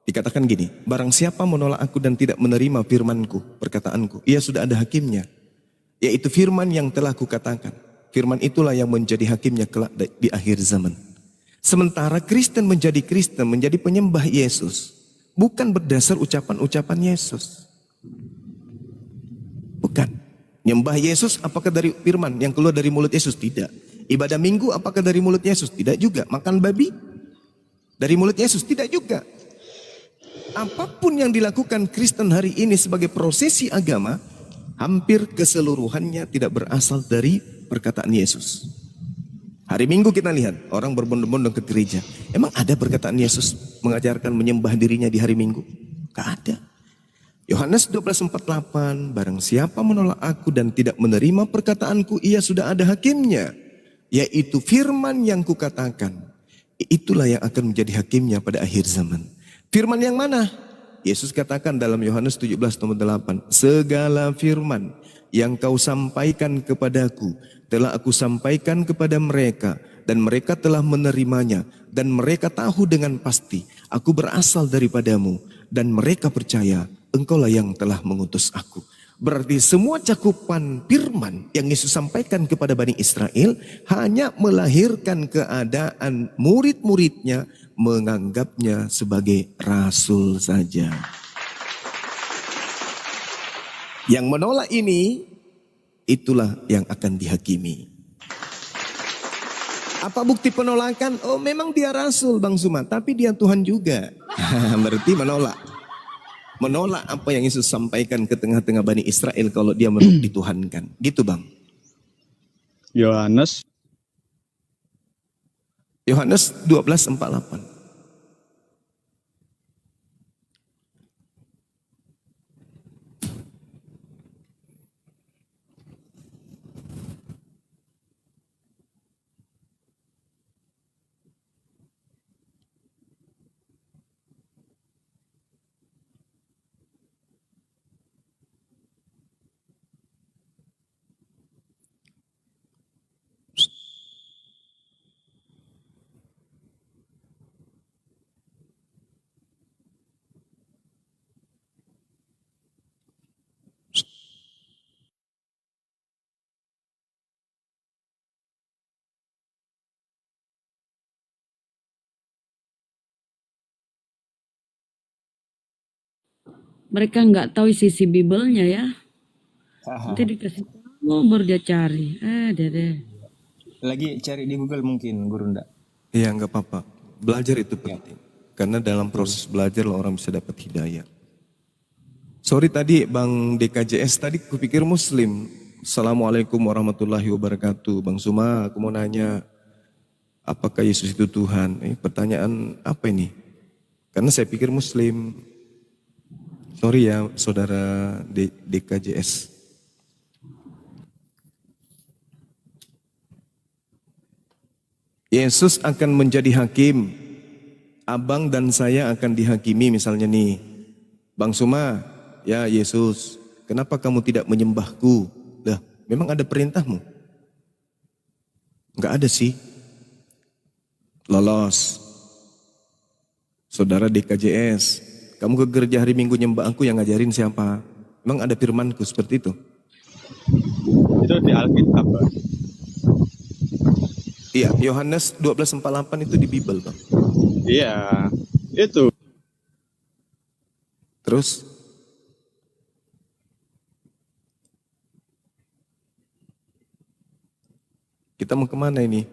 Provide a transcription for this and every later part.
Dikatakan gini, barang siapa menolak aku dan tidak menerima firmanku, perkataanku, ia sudah ada hakimnya. Yaitu firman yang telah kukatakan. Firman itulah yang menjadi hakimnya kelak di akhir zaman. Sementara Kristen, menjadi penyembah Yesus, bukan berdasar ucapan-ucapan Yesus. Bukan. Nyembah Yesus apakah dari firman yang keluar dari mulut Yesus? Tidak. Ibadah minggu apakah dari mulut Yesus? Tidak juga. Makan babi dari mulut Yesus? Tidak juga. Apapun yang dilakukan Kristen hari ini sebagai prosesi agama, hampir keseluruhannya tidak berasal dari perkataan Yesus. Hari Minggu kita lihat orang berbondong-bondong ke gereja. Emang ada perkataan Yesus mengajarkan menyembah dirinya di hari Minggu? Gak ada. Yohanes 12:48, barang siapa menolak aku dan tidak menerima perkataanku, ia sudah ada hakimnya, yaitu firman yang kukatakan. Itulah yang akan menjadi hakimnya pada akhir zaman. Firman yang mana? Yesus katakan dalam Yohanes 17:8, segala firman yang kau sampaikan kepadaku telah aku sampaikan kepada mereka, dan mereka telah menerimanya, dan mereka tahu dengan pasti aku berasal daripadamu, dan mereka percaya engkaulah yang telah mengutus aku. Berarti semua cakupan firman yang Yesus sampaikan kepada Bani Israel hanya melahirkan keadaan murid-muridnya menganggapnya sebagai rasul saja. Yang menolak ini, itulah yang akan dihakimi. Apa bukti penolakan? Oh, memang dia rasul Bang Suma, tapi dia Tuhan juga. Berarti menolak. Menolak apa yang Yesus sampaikan ke tengah-tengah Bani Israel kalau dia dituhankan. Gitu Bang. Yohanes 12:48. Mereka nggak tahu isi Bibelnya ya. Nanti dikasih tahu baru dia cari. Deh. Lagi cari di Google mungkin, Guru ndak? Iya, nggak apa-apa. Belajar itu penting. Karena dalam proses belajar orang bisa dapat hidayah. Sorry tadi Bang DKJS tadi kupikir Muslim. Assalamualaikum warahmatullahi wabarakatuh. Bang Suma, aku mau nanya, apakah Yesus itu Tuhan? Pertanyaan apa ini? Karena saya pikir Muslim. Sorry ya saudara DKJS. Yesus akan menjadi hakim. Abang dan saya akan dihakimi misalnya nih. Bang Suma, ya Yesus, kenapa kamu tidak menyembahku? Lah, memang ada perintahmu? Enggak ada sih. Lolos. Saudara DKJS, kamu ke gereja hari Minggu nyembah aku yang ngajarin siapa? Memang ada firmanku seperti itu? itu di Alkitab, Pak. Iya, Yohanes 12:48 itu di Bible, Bang. Iya, itu. Terus? Kita mau kemana ini?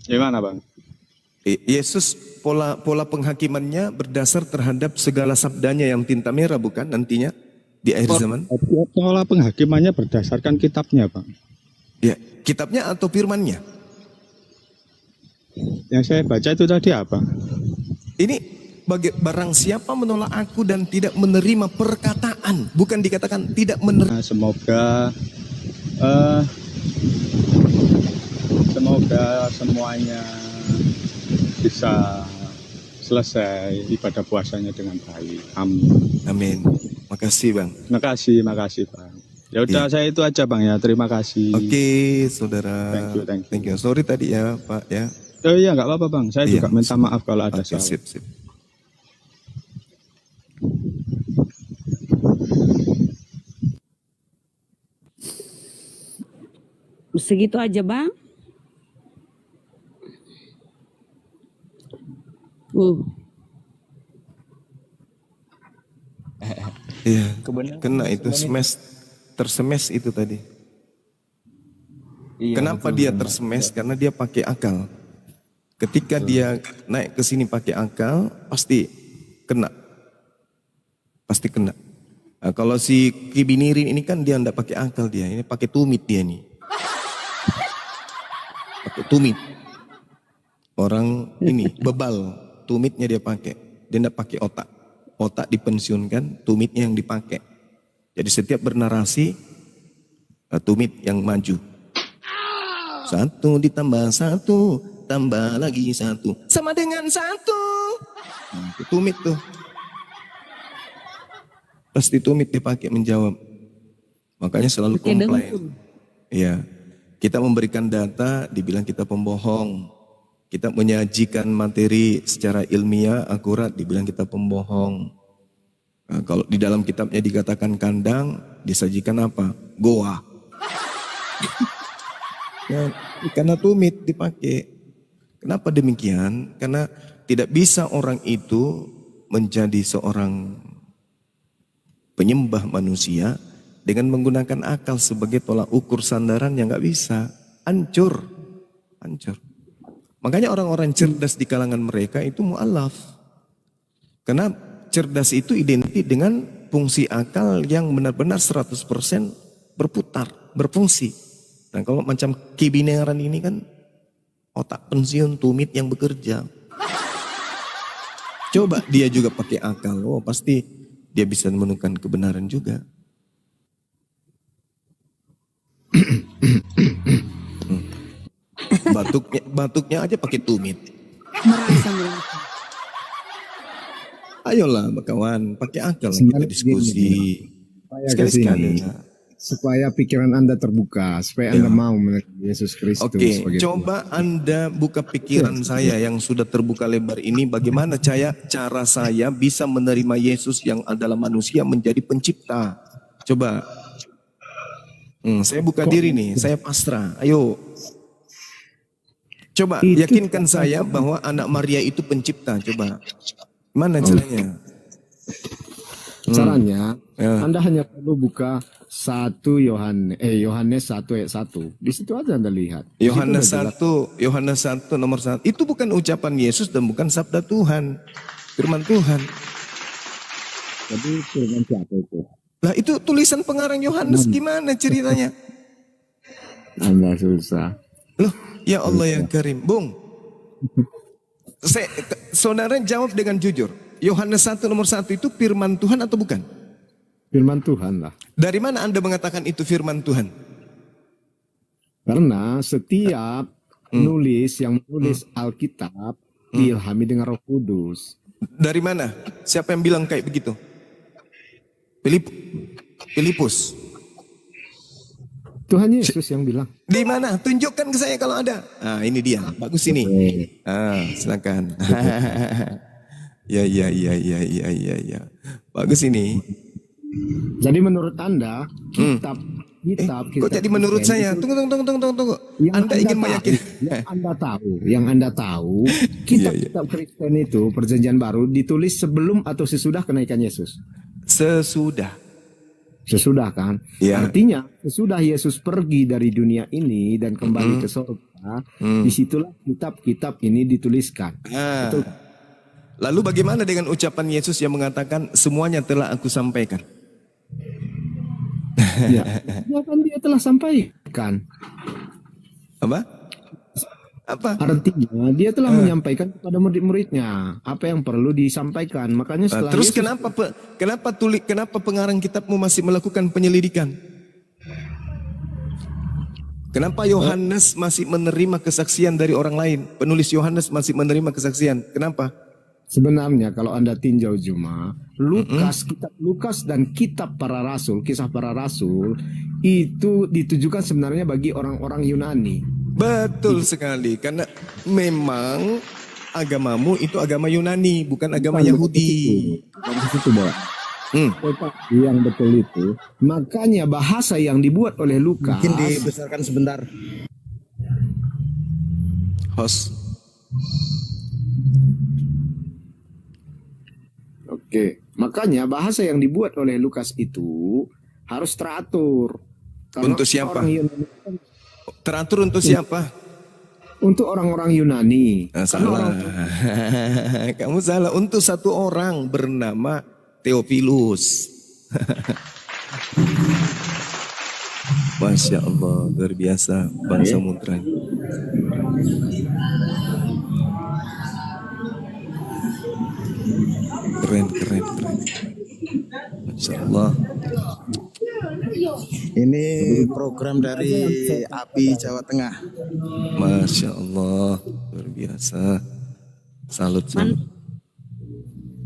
Gimana, Bang? Yesus pola penghakimannya berdasar terhadap segala sabdanya yang tinta merah, bukan nantinya di akhir zaman? Pola penghakimannya berdasarkan kitabnya, Bang. Ya, kitabnya atau firmannya? Yang saya baca itu tadi apa? Ini barang siapa menolak aku dan tidak menerima perkataan, bukan dikatakan tidak menerima. Nah, semoga semuanya bisa selesai ibadah puasanya dengan baik. Amin. Amin. Makasih Bang. Makasih Pak. Ya udah saya itu aja Bang ya. Terima kasih. Oke, saudara. Thank you. Thank you. Sorry tadi ya, Pak ya. Oh iya nggak apa-apa Bang. Saya Iya. juga minta maaf kalau ada Oke, salah. sip. Segitu aja bang. Iya. Kebenaran Kena itu tersemes itu tadi. Iya, Kenapa betul, dia benar. tersemes? Karena dia pakai akal. Ketika dia naik ke sini pakai akal, pasti kena. Pasti kena. Nah, kalau si Kibinirin ini kan dia enggak pakai akal dia. Ini pakai tumit dia nih. Pakai tumit. Orang ini bebal. Tumitnya dia pakai. Dia enggak pakai otak. Otak dipensiunkan, tumitnya yang dipakai. Jadi setiap bernarasi, tumit yang maju. 1 ditambah 1, tambah lagi 1, sama dengan 1. Nah, itu tumit tuh. Pasti tumit dipakai menjawab. Makanya selalu Pakai komplain. dengkul. Iya. Kita memberikan data, dibilang kita pembohong. Kita menyajikan materi secara ilmiah, akurat, dibilang kita pembohong. Nah, kalau di dalam kitabnya dikatakan kandang, disajikan apa? Goa. Ya, karena tumit dipakai. Kenapa demikian? Karena tidak bisa orang itu menjadi seorang penyembah manusia dengan menggunakan akal sebagai tolak ukur sandaran yang nggak bisa. Hancur. Makanya orang-orang cerdas di kalangan mereka itu mu'alaf. Karena cerdas itu identik dengan fungsi akal yang benar-benar 100% berputar, berfungsi. Nah kalau macam Kibineran ini kan otak pensiun, tumit yang bekerja. Coba dia juga pakai akal, oh pasti dia bisa menemukan kebenaran juga. Batuknya aja pakai tumit. Merasa. Ayolah kawan, pakai akal kita Sebenarnya diskusi. Saya Sekali-sekali. kesini supaya pikiran Anda terbuka, supaya Anda mau menerima Yesus Kristus. Oke, sebagai coba Anda buka pikiran saya yang sudah terbuka lebar ini. Bagaimana cara saya bisa menerima Yesus yang adalah manusia menjadi pencipta? Coba. Saya buka diri nih, saya pasrah. Ayo. Coba yakinkan saya bahwa anak Maria itu pencipta. Coba. Mana caranya? Caranya, Ya. Anda hanya perlu buka Yohanes 1 ayat 1. Di situ aja Anda lihat. Di situ Yohanes udah jelas. 1 nomor 1. Itu bukan ucapan Yesus dan bukan sabda Tuhan. Firman Tuhan. Jadi firman siapa itu? Lah itu tulisan pengarang Yohanes, gimana ceritanya? Anda susah. Loh, ya Allah yang Karim. Bung, saudara jawab dengan jujur. Yohanes 1 nomor 1 itu firman Tuhan atau bukan? Firman Tuhan lah. Dari mana Anda mengatakan itu firman Tuhan? Karena setiap penulis yang menulis Alkitab diilhami dengan Roh Kudus. Dari mana? Siapa yang bilang kayak begitu? Filipus. Tuhan Yesus yang bilang. Di mana? Tunjukkan ke saya kalau ada. Ah, ini dia. Bagus ini. Silakan. Ya. Bagus ini. Jadi menurut Anda kitab Kok jadi menurut saya? Tunggu. Anda ingin meyakinkan? Yang Anda tahu, kitab Kristen itu Perjanjian Baru ditulis sebelum atau sesudah kenaikan Yesus? Sesudah. Sesudah kan? Ya. Artinya sesudah Yesus pergi dari dunia ini dan kembali ke surga, disitulah kitab-kitab ini dituliskan. Betul. Lalu bagaimana dengan ucapan Yesus yang mengatakan semuanya telah aku sampaikan? Ya, kan dia telah sampaikan. Apa? Artinya dia telah menyampaikan kepada murid-muridnya apa yang perlu disampaikan. Makanya setelah Terus Yesus, kenapa pengarang kitabmu masih melakukan penyelidikan? Kenapa Yohanes masih menerima kesaksian dari orang lain? Penulis Yohanes masih menerima kesaksian. Kenapa? Sebenarnya kalau Anda tinjau Juma, Lukas, kitab Lukas dan kitab para rasul, kisah para rasul itu ditujukan sebenarnya bagi orang-orang Yunani. Betul sekali, karena memang agamamu itu agama Yunani, bukan agama Yahudi. Bukan ke situ, Bang. Hmm. Tetapi yang betul itu, makanya bahasa yang dibuat oleh Lukas. Mungkin dibesarkan sebentar. Host. Oke, makanya bahasa yang dibuat oleh Lukas itu harus teratur. Karena Untuk siapa? orang Yunani kan Teratur untuk siapa? untuk orang-orang Yunani. Nah, Karena salah. Kamu salah. Untuk satu orang bernama Theophilus. Masya Allah, luar biasa bangsa Samudra. Keren. Masya Allah. Ini program dari API Jawa Tengah. Masya Allah, luar biasa. Salut.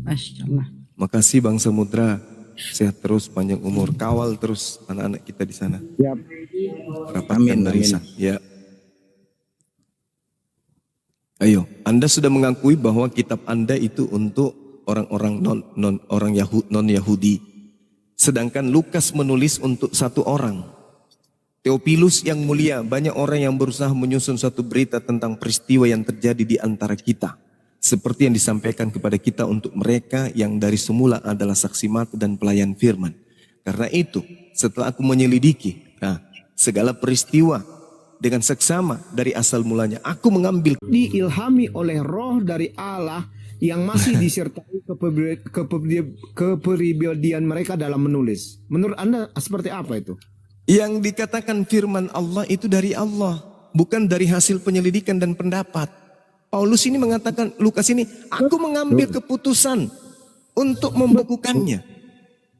Masya Allah. Makasih Bang Samudra. Sehat terus, panjang umur. Kawal terus anak-anak kita di sana. Siap. Rapatkan barisan. Ya. Ayo, Anda sudah mengakui bahwa kitab Anda itu untuk orang-orang non Yahudi. Sedangkan Lukas menulis untuk satu orang. Theophilus yang mulia, banyak orang yang berusaha menyusun satu berita tentang peristiwa yang terjadi di antara kita. Seperti yang disampaikan kepada kita untuk mereka yang dari semula adalah saksi mata dan pelayan firman. Karena itu, setelah aku menyelidiki segala peristiwa dengan seksama dari asal mulanya, aku mengambil Diilhami oleh roh dari Allah yang masih disertai kepribadian mereka dalam menulis. Menurut Anda seperti apa itu? yang dikatakan firman Allah itu dari Allah, bukan dari hasil penyelidikan dan pendapat. Paulus ini mengatakan, Lukas ini, aku mengambil keputusan untuk membukukannya.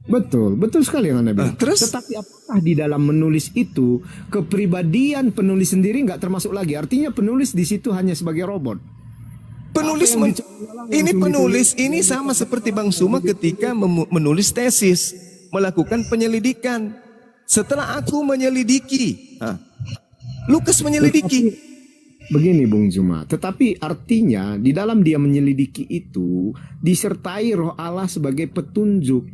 Betul sekali yang Anda bilang. Terus? Tetapi apakah di dalam menulis itu kepribadian penulis sendiri nggak termasuk lagi? Artinya penulis di situ hanya sebagai robot. Penulis Apa yang ini langsung penulis ini sama seperti Bang Suma ketika menulis tesis, melakukan penyelidikan. Setelah aku menyelidiki, Lukas menyelidiki. Begini Bung Juma, tetapi artinya di dalam dia menyelidiki itu disertai roh Allah sebagai petunjuk.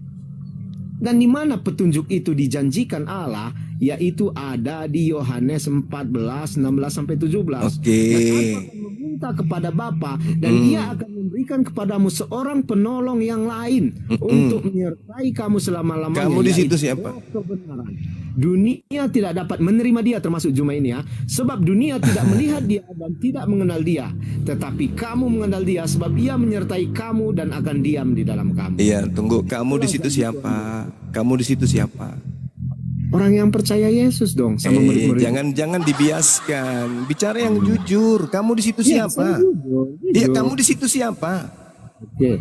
Dan di mana petunjuk itu dijanjikan Allah, yaitu ada di Yohanes 14, 16 sampai 17. Oke. Dan aku akan meminta kepada Bapa dan Dia akan memberikan kepadamu seorang penolong yang lain untuk menyertai kamu selama-lamanya. Kamu di situ yaitu siapa? roh kebenaran. Dunia tidak dapat menerima dia, termasuk Juma ini ya. Sebab dunia tidak melihat dia dan tidak mengenal dia. Tetapi kamu mengenal dia sebab ia menyertai kamu dan akan diam di dalam kamu. Iya, tunggu. Kamu di situ siapa? Kamu di situ siapa? Orang yang percaya Yesus dong sama murid-murid. Jangan dibiaskan. Bicara yang jujur. Kamu di situ Iya, siapa? saya jujur. Iya, kamu di situ siapa? Oke.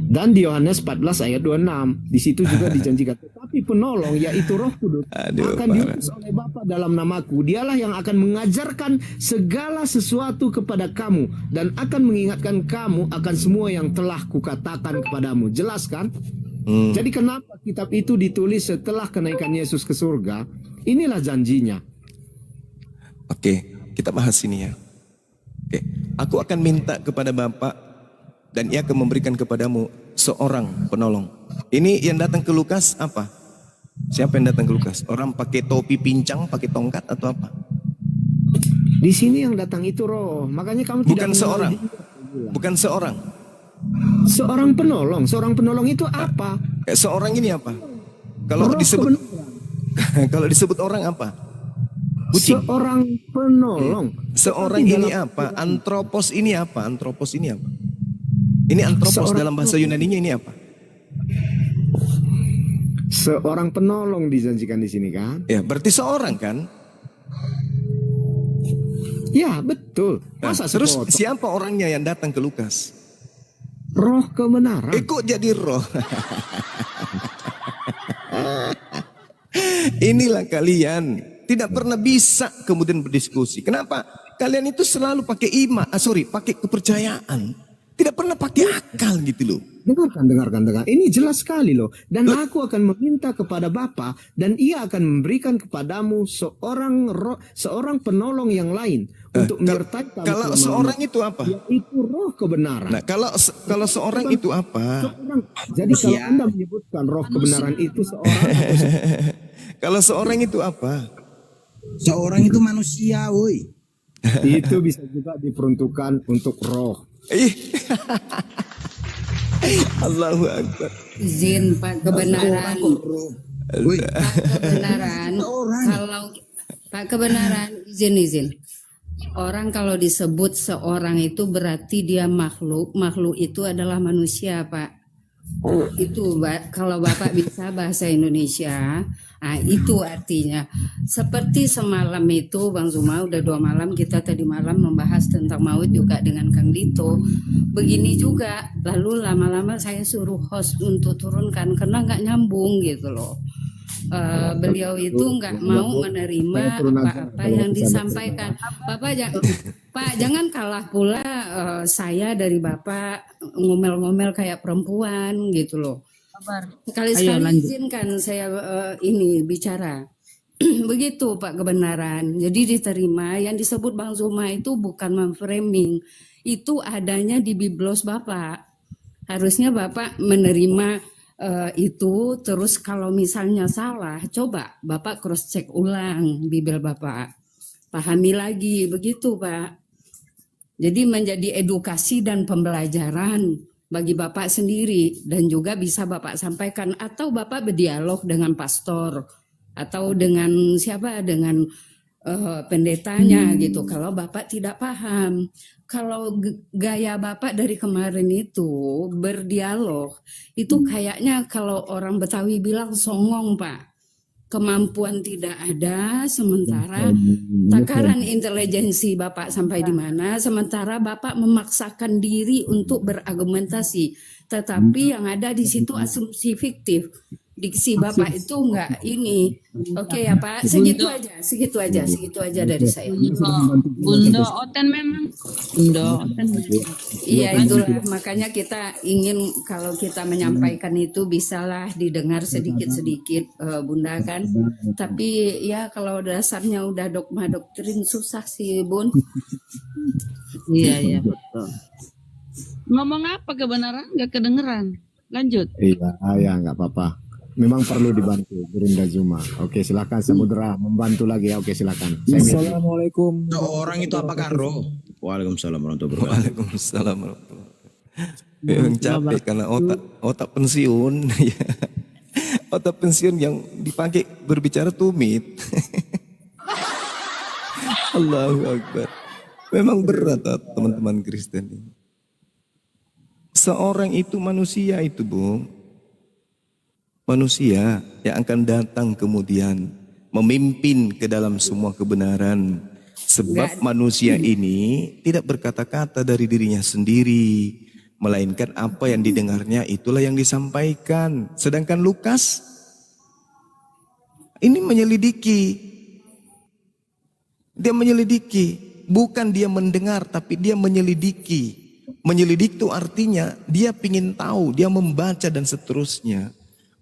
Dan di Yohanes 14 ayat 26 di situ juga dijanjikan, tetapi penolong yaitu Roh Kudus Aduh, akan parah. diutus oleh Bapa dalam namaku. Dialah yang akan mengajarkan segala sesuatu kepada kamu dan akan mengingatkan kamu akan semua yang telah kukatakan kepadamu. Jelas kan? Jadi kenapa kitab itu ditulis setelah kenaikan Yesus ke surga? Inilah janjinya. Oke, kita bahas ini ya. Oke, aku akan minta kepada Bapak dan ia akan memberikan kepadamu seorang penolong. Ini yang datang ke Lukas apa? Siapa yang datang ke Lukas? Orang pakai topi pincang, pakai tongkat atau apa? Di sini yang datang itu roh. Makanya kamu tidak Bukan mengenal seorang. dia. Bukan seorang. Seorang penolong. Seorang penolong itu apa? Seorang ini apa? Kalau Roh disebut kebenaran. kalau disebut orang apa? Kucing. Seorang penolong. Seorang Tetapi ini dalam- apa? Antropos ini apa? Antropos ini apa? Ini antropos Seorang dalam bahasa Yunaninya ini apa? Seorang penolong dijanjikan di sini kan? Ya, berarti seorang kan? Ya betul. Nah, Masa terus sepotong? siapa orangnya yang datang ke Lukas? Roh kebenaran. Kok jadi roh? Inilah kalian tidak pernah bisa kemudian berdiskusi. Kenapa? Kalian itu selalu pakai pakai kepercayaan. Tidak pernah pakai akal gitu loh. Dengarkan. Ini jelas sekali loh. Dan aku akan meminta kepada Bapa dan ia akan memberikan kepadamu seorang penolong yang lain untuk menyertai kamu. Kalau seorang itu apa? Yaitu roh kebenaran. Nah, kalau seorang itu apa? Jadi kalau Anda menyebutkan roh kebenaran itu seorang Kalau seorang itu apa? Seorang itu manusia, woi. itu bisa juga diperuntukkan untuk roh. Allahu Akbar. Izin Pak kebenaran. Woi, Pak kebenaran. Kalau Pak kebenaran izin. Orang kalau disebut seorang itu berarti dia makhluk. Makhluk itu adalah manusia, Pak. Itu kalau Bapak bisa bahasa Indonesia, itu artinya seperti semalam itu Bang Zuma udah 2 malam, kita tadi malam membahas tentang maut juga dengan Kang Dito. Begini juga, lalu lama-lama saya suruh host untuk turunkan karena nggak nyambung gitu loh. Beliau itu nggak mau menerima apa-apa yang disampaikan. Pak jangan kalah pula saya dari Bapak ngomel-ngomel kayak perempuan gitu loh. Sekali-sekali izinkan saya ini bicara. Begitu Pak kebenaran. Jadi diterima yang disebut Bang Zuma itu bukan memframing. Itu adanya di biblos Bapak. Harusnya Bapak menerima itu, terus kalau misalnya salah, coba Bapak cross check ulang Bibel Bapak, pahami lagi, begitu Pak. Jadi menjadi edukasi dan pembelajaran bagi Bapak sendiri dan juga bisa Bapak sampaikan atau Bapak berdialog dengan pastor atau dengan siapa, dengan pendetanya gitu. Kalau Bapak tidak paham, kalau gaya Bapak dari kemarin itu berdialog, itu kayaknya kalau orang Betawi bilang songong Pak. Kemampuan tidak ada, sementara takaran intelijensi Bapak sampai di mana, sementara Bapak memaksakan diri untuk berargumentasi. Tetapi yang ada di situ asumsi fiktif. Diksi Bapak itu enggak ini. Oke ya Pak, segitu aja dari saya. Bunda Oten memang. Bunda Oten. Iya itulah makanya kita ingin kalau kita menyampaikan itu bisalah didengar sedikit-sedikit Bunda kan. Tapi ya kalau dasarnya udah dogma doktrin susah sih Bun. Iya betul. Ngomong apa kebenaran nggak kedengeran. Lanjut. Iya, nggak apa-apa. Memang perlu dibantu, Gurunda Zuma. Oke, silakan Samudra membantu lagi ya. Oke, silakan. Assalamualaikum. Seorang itu apakah roh? Waalaikumsalam warahmatullahi wabarakatuh. Waalaikumsalam warahmatullahi wabarakatuh. Memang capek karena otak pensiun. Otak pensiun yang dipakai berbicara tumit. Allahu Akbar. Memang berat teman-teman Kristen ini. Seorang itu manusia itu, Bung. Manusia yang akan datang kemudian memimpin ke dalam semua kebenaran. Sebab manusia ini tidak berkata-kata dari dirinya sendiri, melainkan apa yang didengarnya itulah yang disampaikan. Sedangkan Lukas ini menyelidiki. Dia menyelidiki, bukan dia mendengar tapi dia menyelidiki. Menyelidik itu artinya dia ingin tahu, dia membaca dan seterusnya.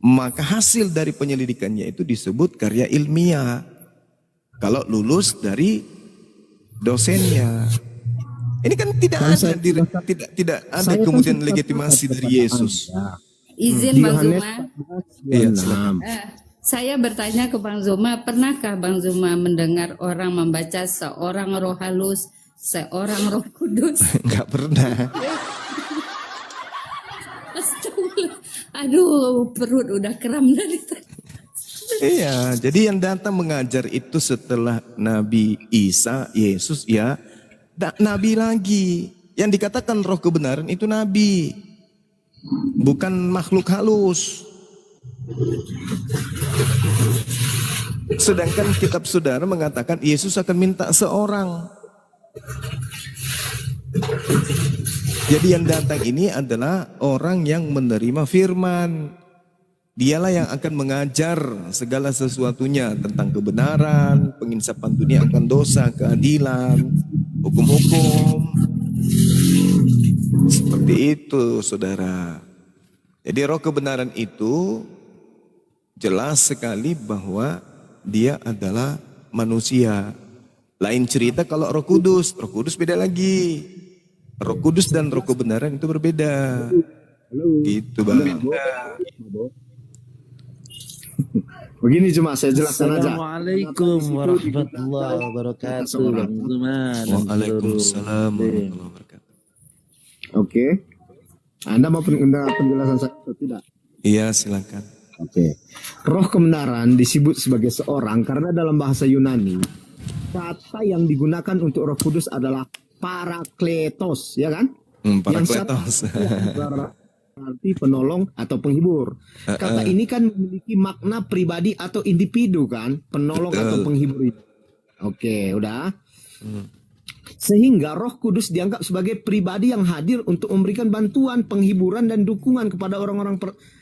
Maka hasil dari penyelidikannya itu disebut karya ilmiah. Kalau lulus dari dosennya. Ini kan tidak ada kemudian legitimasi dari Yesus. Izin Bang Zuma. Iya, Saya bertanya ke Bang Zuma, pernahkah Bang Zuma mendengar orang membaca seorang roh halus, seorang roh kudus? Enggak pernah. Aduh, perut udah kram dari tadi. Iya, jadi yang datang mengajar itu setelah Nabi Isa, Yesus ya, Nabi lagi. Yang dikatakan roh kebenaran itu Nabi, bukan makhluk halus. Sedangkan kitab saudara mengatakan Yesus akan minta seorang. Jadi yang datang ini adalah orang yang menerima firman. Dialah yang akan mengajar segala sesuatunya tentang kebenaran, penginsapan dunia akan dosa, keadilan, hukum-hukum. Seperti itu, saudara. Jadi roh kebenaran itu jelas sekali bahwa dia adalah manusia. Lain cerita kalau Roh Kudus. Roh Kudus beda lagi. Roh Kudus dan roh kebenaran itu berbeda. Gitu, Bang. Begini cuma saya jelaskan aja. Assalamualaikum warahmatullahi wabarakatuh. Bang Zuman. Waalaikumsalam warahmatullahi wabarakatuh. Oke. Anda mau mendengar penjelasan saya atau tidak? Iya, silakan. Oke. Roh kebenaran disebut sebagai seorang karena dalam bahasa Yunani kata yang digunakan untuk Roh Kudus adalah parakletos, ya kan? Parakletos. Berarti penolong atau penghibur. Kata ini kan memiliki makna pribadi atau individu kan, penolong atau penghibur itu. Oke, udah. Sehingga Roh Kudus dianggap sebagai pribadi yang hadir untuk memberikan bantuan, penghiburan dan dukungan kepada orang-orang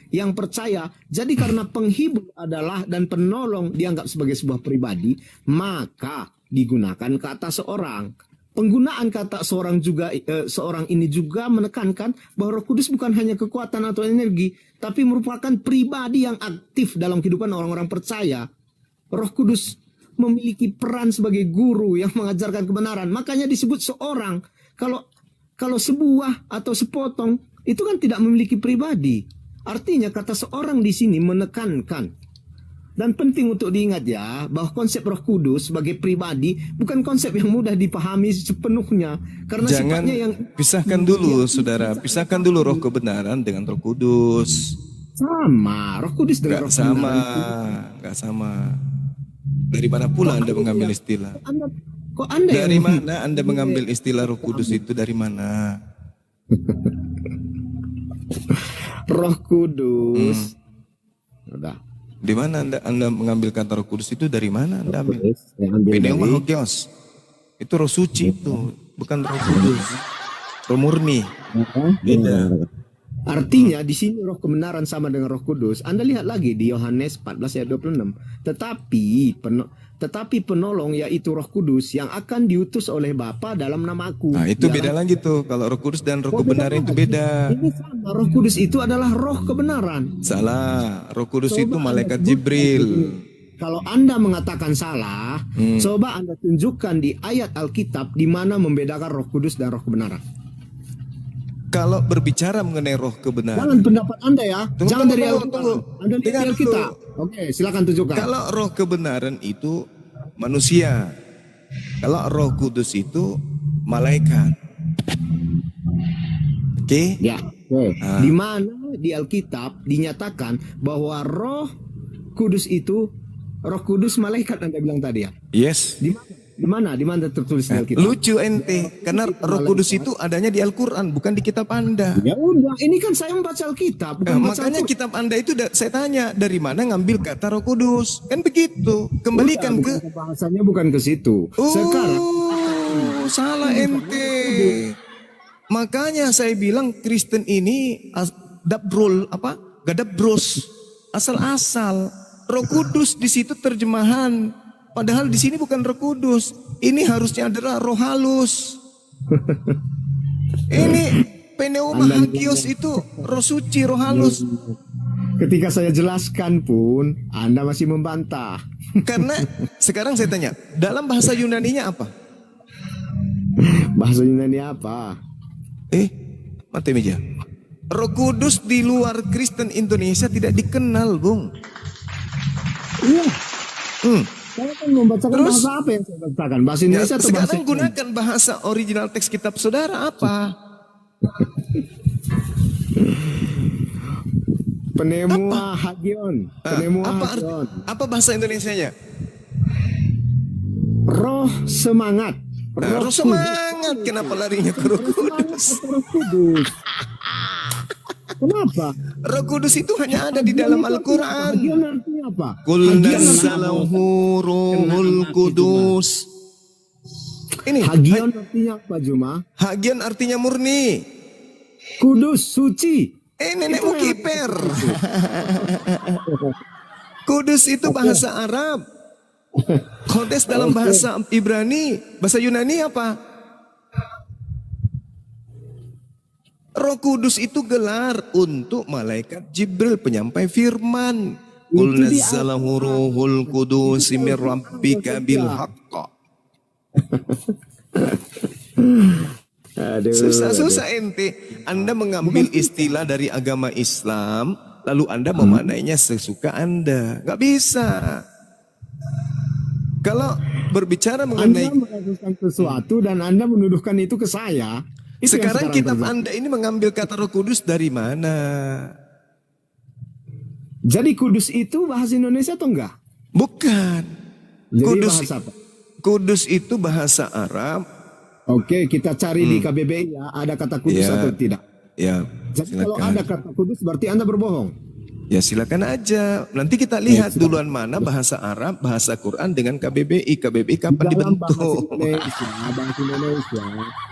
yang percaya. Jadi karena penghibur adalah dan penolong dianggap sebagai sebuah pribadi, maka digunakan kata seorang. Penggunaan kata seorang juga seorang ini juga menekankan bahwa Roh Kudus bukan hanya kekuatan atau energi, tapi merupakan pribadi yang aktif dalam kehidupan orang-orang percaya. Roh Kudus memiliki peran sebagai guru yang mengajarkan kebenaran. Makanya disebut seorang. Kalau sebuah atau sepotong itu kan tidak memiliki pribadi. Artinya kata seorang di sini menekankan. Dan penting untuk diingat ya, bahwa konsep Roh Kudus sebagai pribadi bukan konsep yang mudah dipahami sepenuhnya. Karena Jangan sifatnya yang pisahkan dulu, saudara. Pisahkan dulu roh kebenaran dengan Roh Kudus. sama. Roh Kudus dengan Gak Roh sama, kebenaran. gak sama. Dari mana pula Anda mengambil istilah? Kok Anda Dari yang mana Anda mengambil istilah Roh Kudus itu dari mana? Roh Kudus? Udah. Di mana Anda mengambil kata Roh Kudus itu dari mana Anda ambil? Saya ambil Pneuma dari Hogios. Itu roh suci itu, bukan Roh Kudus. Roh murni. Beda. Artinya di sini roh kebenaran sama dengan Roh Kudus. Anda lihat lagi di Yohanes 14 ayat 26. Tetapi penolong yaitu Roh Kudus yang akan diutus oleh Bapa dalam namaku. Nah, itu beda lagi tuh. Kalau Roh Kudus dan roh kebenaran itu beda. Ini sama. Roh Kudus itu adalah roh kebenaran. Salah. Roh Kudus Coba itu Anda malaikat sebutkan Jibril. ini. Kalau Anda mengatakan salah, coba Anda tunjukkan di ayat Alkitab di mana membedakan Roh Kudus dan roh kebenaran. Kalau berbicara mengenai roh kebenaran, Jangan pendapat Anda ya. Tunggu, Jangan dari tunggu, Alkitab. tunggu. Anda lihat di Dengar Alkitab. dulu. Oke, silakan tunjukkan. kalau roh kebenaran itu manusia, kalau Roh Kudus itu malaikat. Oke? Ya, oke. Di mana di Alkitab dinyatakan bahwa Roh Kudus itu Roh Kudus malaikat Anda bilang tadi ya. Yes. Di mana? Di mana? Di mana tertulis di Alkitab? Lucu ente, karena Roh Kudus itu adanya di Al-Quran, bukan di kitab Anda. Ya udah, ini kan saya membaca Alkitab, bukan membaca Makanya Alkitab. kitab Anda itu saya tanya dari mana ngambil kata Roh Kudus, kan begitu. Kembalikan ke. Bahasanya bukan ke situ. Sekarang Salah ente. Makanya saya bilang Kristen ini dabrul apa? Gadabros, asal-asal. Roh Kudus di situ terjemahan. Padahal di sini bukan Roh Kudus. Ini harusnya adalah roh halus. Ini Pneuma Hagios itu roh suci, roh halus. ketika saya jelaskan pun Anda masih membantah. Karena sekarang saya tanya, dalam bahasa Yunaninya apa? Bahasa Yunani apa? Mati meja. Roh Kudus di luar Kristen Indonesia tidak dikenal, Bung. Iya. Saya kan membacakan Terus? bahasa apa yang saya bacakan? Bahasa Ya, Indonesia atau bahasa sekarang Yunani? gunakan bahasa original teks kitab saudara apa? Pneuma Hagion. Pneuma Hagion. Apa bahasa Indonesianya? Roh semangat. Roh semangat. Kenapa larinya ke Roh Kudus? Roh Kudus. Kenapa? Roh Kudus itu hanya ada di dalam Al-Quran. Hagion artinya apa? Qul Hagion nazzalahu Ruhul Kudus. Ini Hagion artinya apa, Juma? Hagion artinya murni. Kudus, suci. Nenekmu kiper. Kudus itu bahasa Arab. Kodes dalam bahasa Ibrani. Bahasa Yunani apa? Roh Kudus itu gelar untuk malaikat Jibril penyampai firman. Qul nazzalahu ruhul qudus min rabbika bil haqq. Susah-susah ente. Anda mengambil istilah dari agama Islam, lalu Anda memaknainya sesuka Anda. Gak bisa. Kalau berbicara mengenai Anda melakukan sesuatu dan Anda menuduhkan itu ke saya. Itu yang sekarang kitab terjadi. Anda ini mengambil kata Roh Kudus dari mana? Jadi kudus itu bahasa Indonesia atau enggak? Bukan. Jadi Kudus, bahasa apa? Kudus itu bahasa Arab. Oke, kita cari di KBBI ya, ada kata kudus Ya. atau tidak. Ya, Jadi kalau silakan. ada kata kudus berarti Anda berbohong. Ya silakan aja. Nanti kita lihat duluan mana bahasa Arab, bahasa Quran dengan KBBI. KBBI kapan Dalam bahasa dibentuk? Indonesia,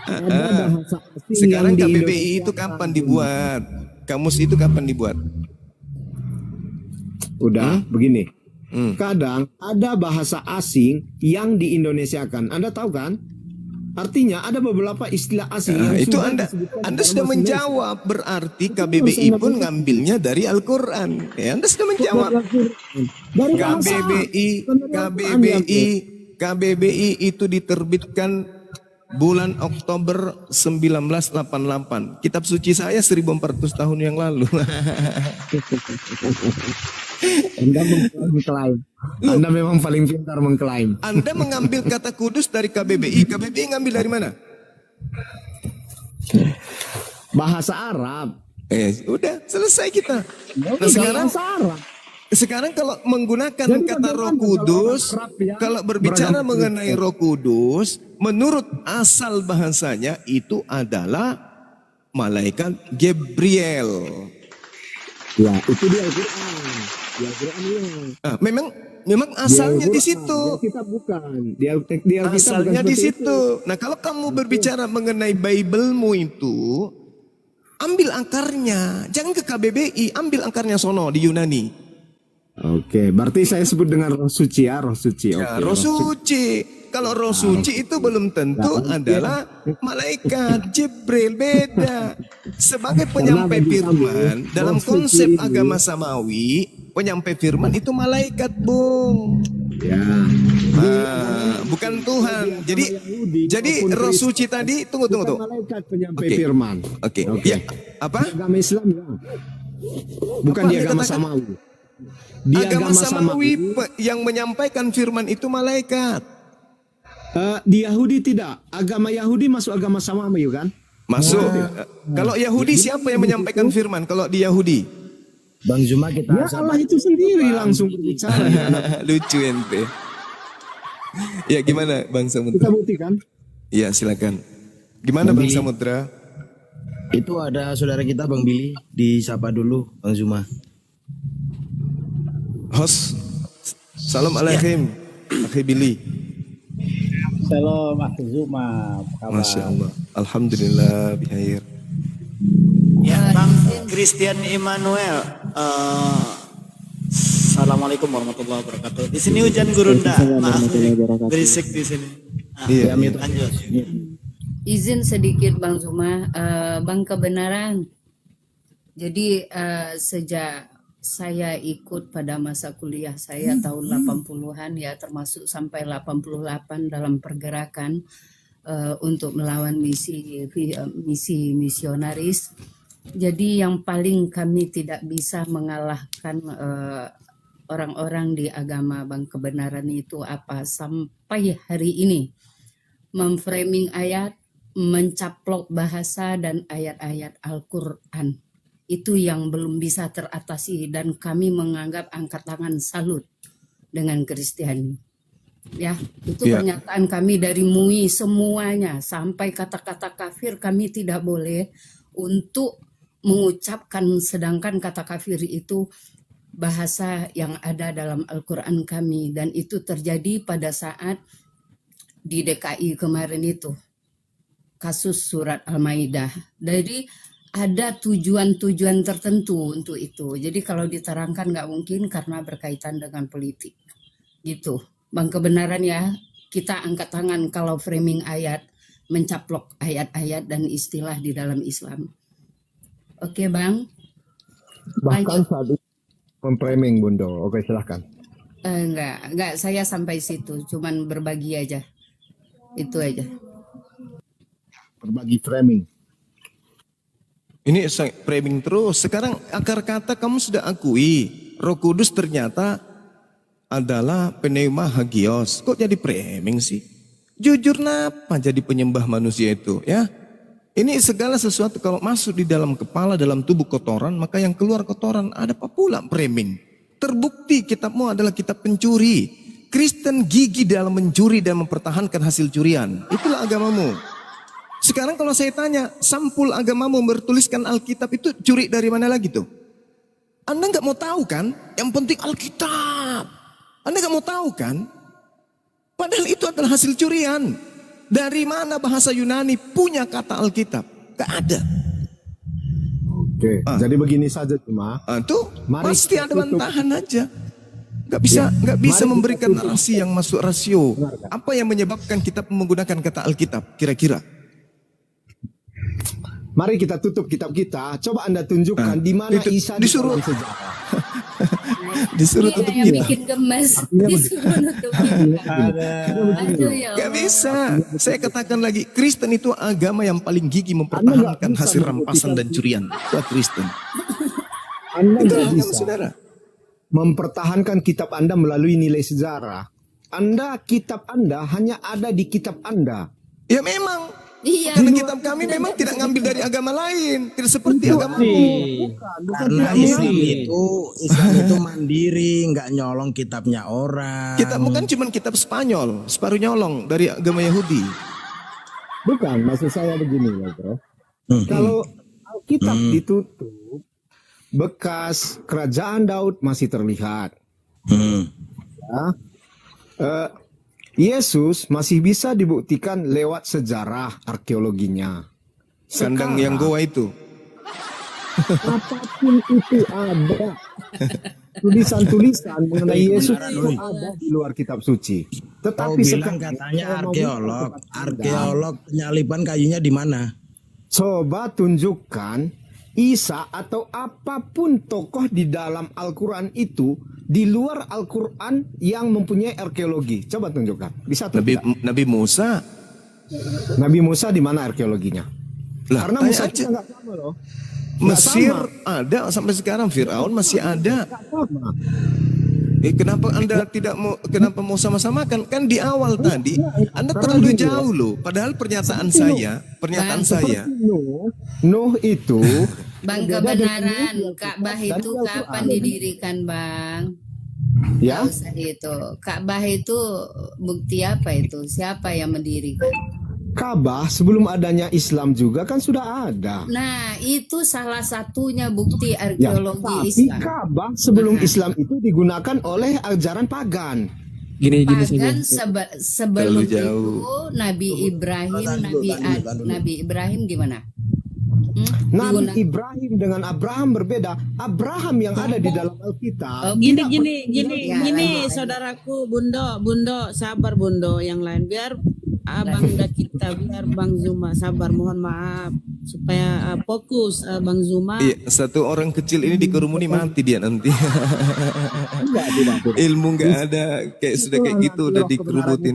ada bahasa asing Sekarang yang di KBBI Indonesia itu kapan dibuat? Kamus itu kapan dibuat? Udah, begini. Hmm. Kadang ada bahasa asing yang di Indonesiakan. Anda tahu kan? Artinya ada beberapa istilah asing Nah, yang itu sudah Anda disebutkan Anda dalam sudah bahasa menjawab, berarti KBBI pun ngambilnya dari Al-Quran. Ya, Anda sudah menjawab. Indonesia. Dari bahasa KBBI itu diterbitkan bulan Oktober 1988. Kitab suci saya 1400 tahun yang lalu. Anda mengklaim. Anda memang paling pintar mengklaim. Anda mengambil kata kudus dari KBBI. KBBI ngambil dari mana? Bahasa Arab. Udah selesai kita. Nah, Bahasa Arab. sekarang kalau menggunakan Jadi kata Roh bagaimana Kudus, kalau Arab ya, kalau berbicara beragam mengenai Kristen? Roh Kudus, menurut asal bahasanya itu adalah malaikat Gabriel. Ya, itu dia Al-Quran. Di Al-Quran ya. Memang asalnya di situ. Kita bukan. Di Alkitab Asalnya bukan di seperti itu. situ. Nah, kalau kamu berbicara mengenai Bible-mu itu, ambil akarnya. Jangan ke KBBI, ambil akarnya sono di Yunani. Oke, berarti saya sebut dengan roh suci ya, roh suci. Ya, Oke, roh suci. Kalau roh suci itu belum tentu adalah malaikat Jibril, beda. Sebagai penyampai firman dalam konsep agama samawi, penyampai firman itu malaikat, Bung. Ya. Bukan Tuhan. Jadi roh suci tadi tunggu. Malaikat penyampai Oke. firman. Oke. Oke. Ya, apa? Agama Islam ya. Bukan Apa di Anda agama katakan? samawi. Di Agama samawi yang menyampaikan firman itu malaikat. Di Yahudi tidak. Agama Yahudi masuk agama samawi kan? Masuk. Kalau Yahudi siapa yang menyampaikan firman? Kalau di Yahudi? Bang Zuma kita Ya Allah itu sendiri langsung berbicara. Lucu ente. Ya gimana Bang Kita Samudra? buktikan. Ya silakan. Gimana Bang Samudra? itu ada saudara kita Bang Billy, disapa dulu Bang Zuma. Host. Salam alaikum. Akhi Billy. Shalom, Akhi Zuma. Apa kabar? Masya Allah. Alhamdulillah bihair. Ya, Bang Christian Immanuel. Assalamualaikum warahmatullahi wabarakatuh. Di sini hujan gurunda. Maaf nih, berisik di sini. Iya. Lanjut. Izin sedikit Bang Zuma, Bang Kebenaran. Jadi sejak saya ikut pada masa kuliah saya tahun 80-an ya, termasuk sampai 88 dalam pergerakan untuk melawan misi misionaris. Jadi yang paling kami tidak bisa mengalahkan orang-orang di agama Bang Kebenaran itu apa, sampai hari ini memframing ayat, mencaplok bahasa dan ayat-ayat Al-Quran. Itu yang belum bisa teratasi dan kami menganggap angkat tangan salut dengan Kristiani. Ya, itu pernyataan kami dari MUI semuanya, sampai kata-kata kafir kami tidak boleh untuk mengucapkan, sedangkan kata kafir itu bahasa yang ada dalam Al-Quran kami, dan itu terjadi pada saat di DKI kemarin itu kasus surat Al-Maidah. Jadi ada tujuan-tujuan tertentu untuk itu. Jadi kalau diterangkan nggak mungkin karena berkaitan dengan politik. Gitu. Bang Kebenaran ya, kita angkat tangan kalau framing ayat, mencaplok ayat-ayat dan istilah di dalam Islam. Oke Bang, Bahkan lanjut. saat itu memframing Bundo. Oke, silahkan. Enggak, saya sampai situ, cuman berbagi aja. Itu aja. Berbagi framing. Ini framing terus. Sekarang akar kata kamu sudah akui. Roh Kudus ternyata adalah pneuma hagios. Kok jadi framing sih? Jujur napa jadi penyembah manusia itu ya? Ini segala sesuatu kalau masuk di dalam kepala, dalam tubuh kotoran, maka yang keluar kotoran. Ada apa pula framing? Terbukti kitabmu adalah kitab pencuri. Kristen gigi dalam mencuri dan mempertahankan hasil curian. Itulah agamamu. Sekarang kalau saya tanya, sampul agamamu bertuliskan Alkitab itu curi dari mana lagi tuh? Anda nggak mau tahu kan? Yang penting Alkitab. Anda nggak mau tahu kan? Padahal itu adalah hasil curian. Dari mana bahasa Yunani punya kata Alkitab? Gak ada. Oke, jadi begini saja cuma. Tuh Mari pasti kita ada tutup. bantahan aja. Gak bisa Mari kita memberikan tutup. narasi yang masuk rasio. Apa yang menyebabkan kita menggunakan kata Alkitab? Kira-kira? Mari kita tutup kitab kita. Coba Anda tunjukkan di mana Isa disuruh. di dalam sejarah. Disuruh Iya, tutup yang kita. bikin gemes. Disuruh nutupin. Aduh ya Gak Allah. bisa. Saya katakan lagi, Kristen itu agama yang paling gigi mempertahankan hasil rampasan dan curian. Itu Kristen. Anda Itu nggak agama bisa saudara. mempertahankan kitab Anda melalui nilai sejarah. Kitab Anda hanya ada di kitab Anda. Ya memang. Iya. Karena kitab kami memang tidak ngambil dari agama lain. Tidak seperti agamamu. Karena Islam itu mandiri, nggak nyolong kitabnya orang. Kitabmu kan cuma kitab Spanyol, separuh nyolong dari agama Yahudi. Bukan, maksud saya begini loh bro. Kalau Alkitab ditutup, bekas kerajaan Daud masih terlihat. Ya. Yesus masih bisa dibuktikan lewat sejarah arkeologinya. Kandang yang goa itu. Apapun itu ada. Tulisan-tulisan mengenai Yesus itu ada di luar kitab suci. Kau Tetapi bilang sekarang katanya saya mau arkeolog. bilang kepada Anda, Arkeolog penyaliban kayunya di mana? coba tunjukkan Isa atau apapun tokoh di dalam Al-Quran itu di luar Al-Quran yang mempunyai arkeologi. Coba tunjukkan. Bisa atau tidak? Nabi Musa. Nabi Musa di mana arkeologinya? Lah, Karena tanya Musa aja. itu nggak sama loh. Mesir sama. ada sampai sekarang, Firaun masih ada. Nggak sama. Kenapa Anda tidak mau, kenapa mau sama-samakan? Kan di awal tadi Anda terlalu jauh loh. Padahal pernyataan saya, saya. Nuh itu Bang, berbeda dengan kebenaran Nuh Ka'bah dan itu Al-Quran. kapan didirikan, Bang? Ya, Nggak usah itu. Ka'bah itu bukti apa itu? Siapa yang mendirikan? Ka'bah sebelum adanya Islam juga kan sudah ada. Nah, itu salah satunya bukti Ya, arkeologi tapi Islam. Ka'bah sebelum Nah. Islam itu digunakan oleh ajaran pagan. Pagan sebelum Terlalu jauh. itu Nabi Ibrahim, Nabi Ibrahim gimana? Nabi Digunakan. Ibrahim dengan Abraham berbeda. Abraham yang ada di dalam Alkitab. Tidak Gini, saudaraku, Bundo, sabar Bundo, yang lain biar abang dan kita, biar Bang Zuma sabar, mohon maaf supaya fokus Bang Zuma. Iya, satu orang kecil ini dikerumuni mati dia nanti. Ilmu nggak ada, kayak sudah kayak gitu udah dikerubutin.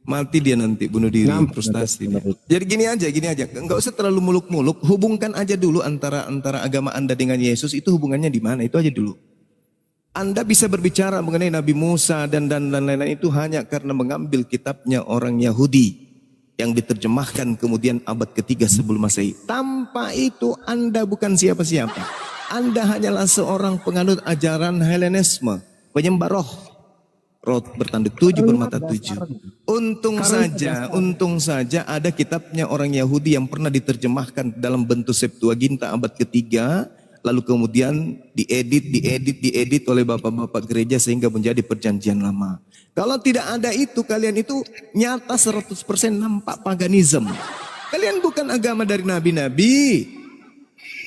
Mati dia nanti, bunuh diri, frustasi. dia. Jadi gini aja, nggak usah terlalu muluk-muluk. Hubungkan aja dulu antara agama Anda dengan Yesus itu hubungannya di mana? Itu aja dulu. Anda bisa berbicara mengenai Nabi Musa dan lain-lain itu hanya karena mengambil kitabnya orang Yahudi yang diterjemahkan kemudian abad ketiga sebelum Masehi. Tanpa itu Anda bukan siapa-siapa. Anda hanyalah seorang penganut ajaran Helenisme, penyembah roh. Roh bertanduk 7 bermata 7. Untung saja ada kitabnya orang Yahudi yang pernah diterjemahkan dalam bentuk Septuaginta abad ketiga. Lalu kemudian diedit oleh bapak-bapak gereja sehingga menjadi perjanjian lama. Kalau tidak ada itu, kalian itu nyata 100% nampak paganisme. Kalian bukan agama dari nabi-nabi.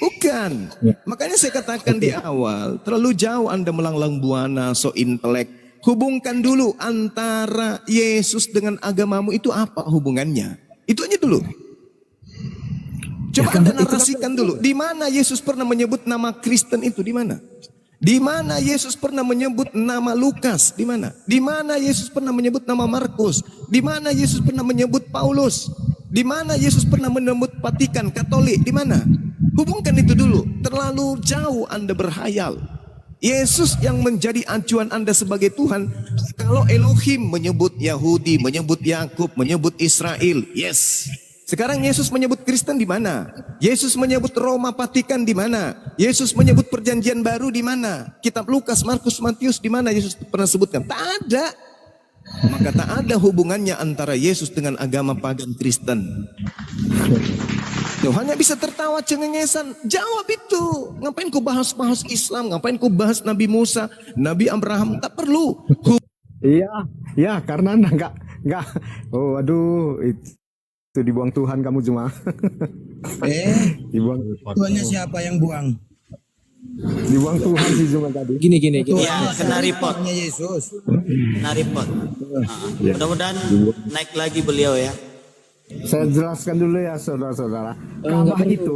Bukan. Makanya saya katakan di awal, terlalu jauh Anda melanglang buana, so intelek. Hubungkan dulu antara Yesus dengan agamamu itu apa hubungannya. Itu aja dulu. Coba Anda narasikan dulu, di mana Yesus pernah menyebut nama Kristen itu, di mana? Di mana Yesus pernah menyebut nama Lukas? Di mana? Di mana Yesus pernah menyebut nama Markus? Di mana Yesus pernah menyebut Paulus? Di mana Yesus pernah menyebut Vatikan, Katolik? Di mana? Hubungkan itu dulu. Terlalu jauh Anda berhayal. Yesus yang menjadi acuan Anda sebagai Tuhan. Kalau Elohim menyebut Yahudi, menyebut Yakub, menyebut Israel, yes. Sekarang Yesus menyebut Kristen di mana? Yesus menyebut Roma, Vatikan di mana? Yesus menyebut Perjanjian Baru di mana? Kitab Lukas, Markus, Matius di mana Yesus pernah sebutkan? Tak ada. Maka tak ada hubungannya antara Yesus dengan agama pagan Kristen. Tuh, hanya bisa tertawa cengengesan. Jawab itu. Ngapain ku bahas-bahas Islam? Ngapain ku bahas Nabi Musa, Nabi Abraham? Tak perlu. Iya, ya karena Anda enggak. Oh, aduh, itu dibuang Tuhan kamu cuma. Dibuang. Tuhannya siapa yang buang? Dibuang Tuhan sih cuma tadi. Gini. Tuhannya Kena report. Tuhannya Yesus. Kena report. Mudah-mudahan naik lagi beliau ya. Saya jelaskan dulu ya saudara-saudara. Ka'bah itu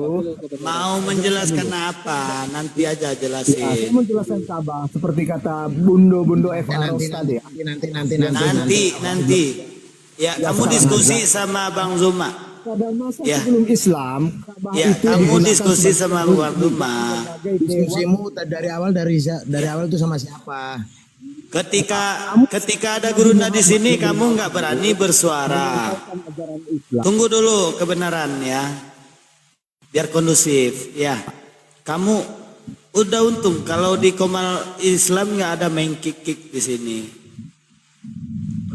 Mau menjelaskan apa? Nanti aja saya jelasin. menjelaskan Ka'bah seperti kata Bundo FA tadi ya. Nanti. Ya, kamu diskusi sama Bang Zuma. Pada masa Ya. sebelum Islam, Ka'bah Ya, itu kamu digunakan diskusi sebagai sama Bang Zuma. Diskusimu dari awal itu sama siapa? Ketika ada gurunda di sini, kamu nggak berani bersuara. Tunggu dulu kebenaran ya, biar kondusif ya. Kamu udah untung kalau di Komal Islam nggak ada main kick di sini.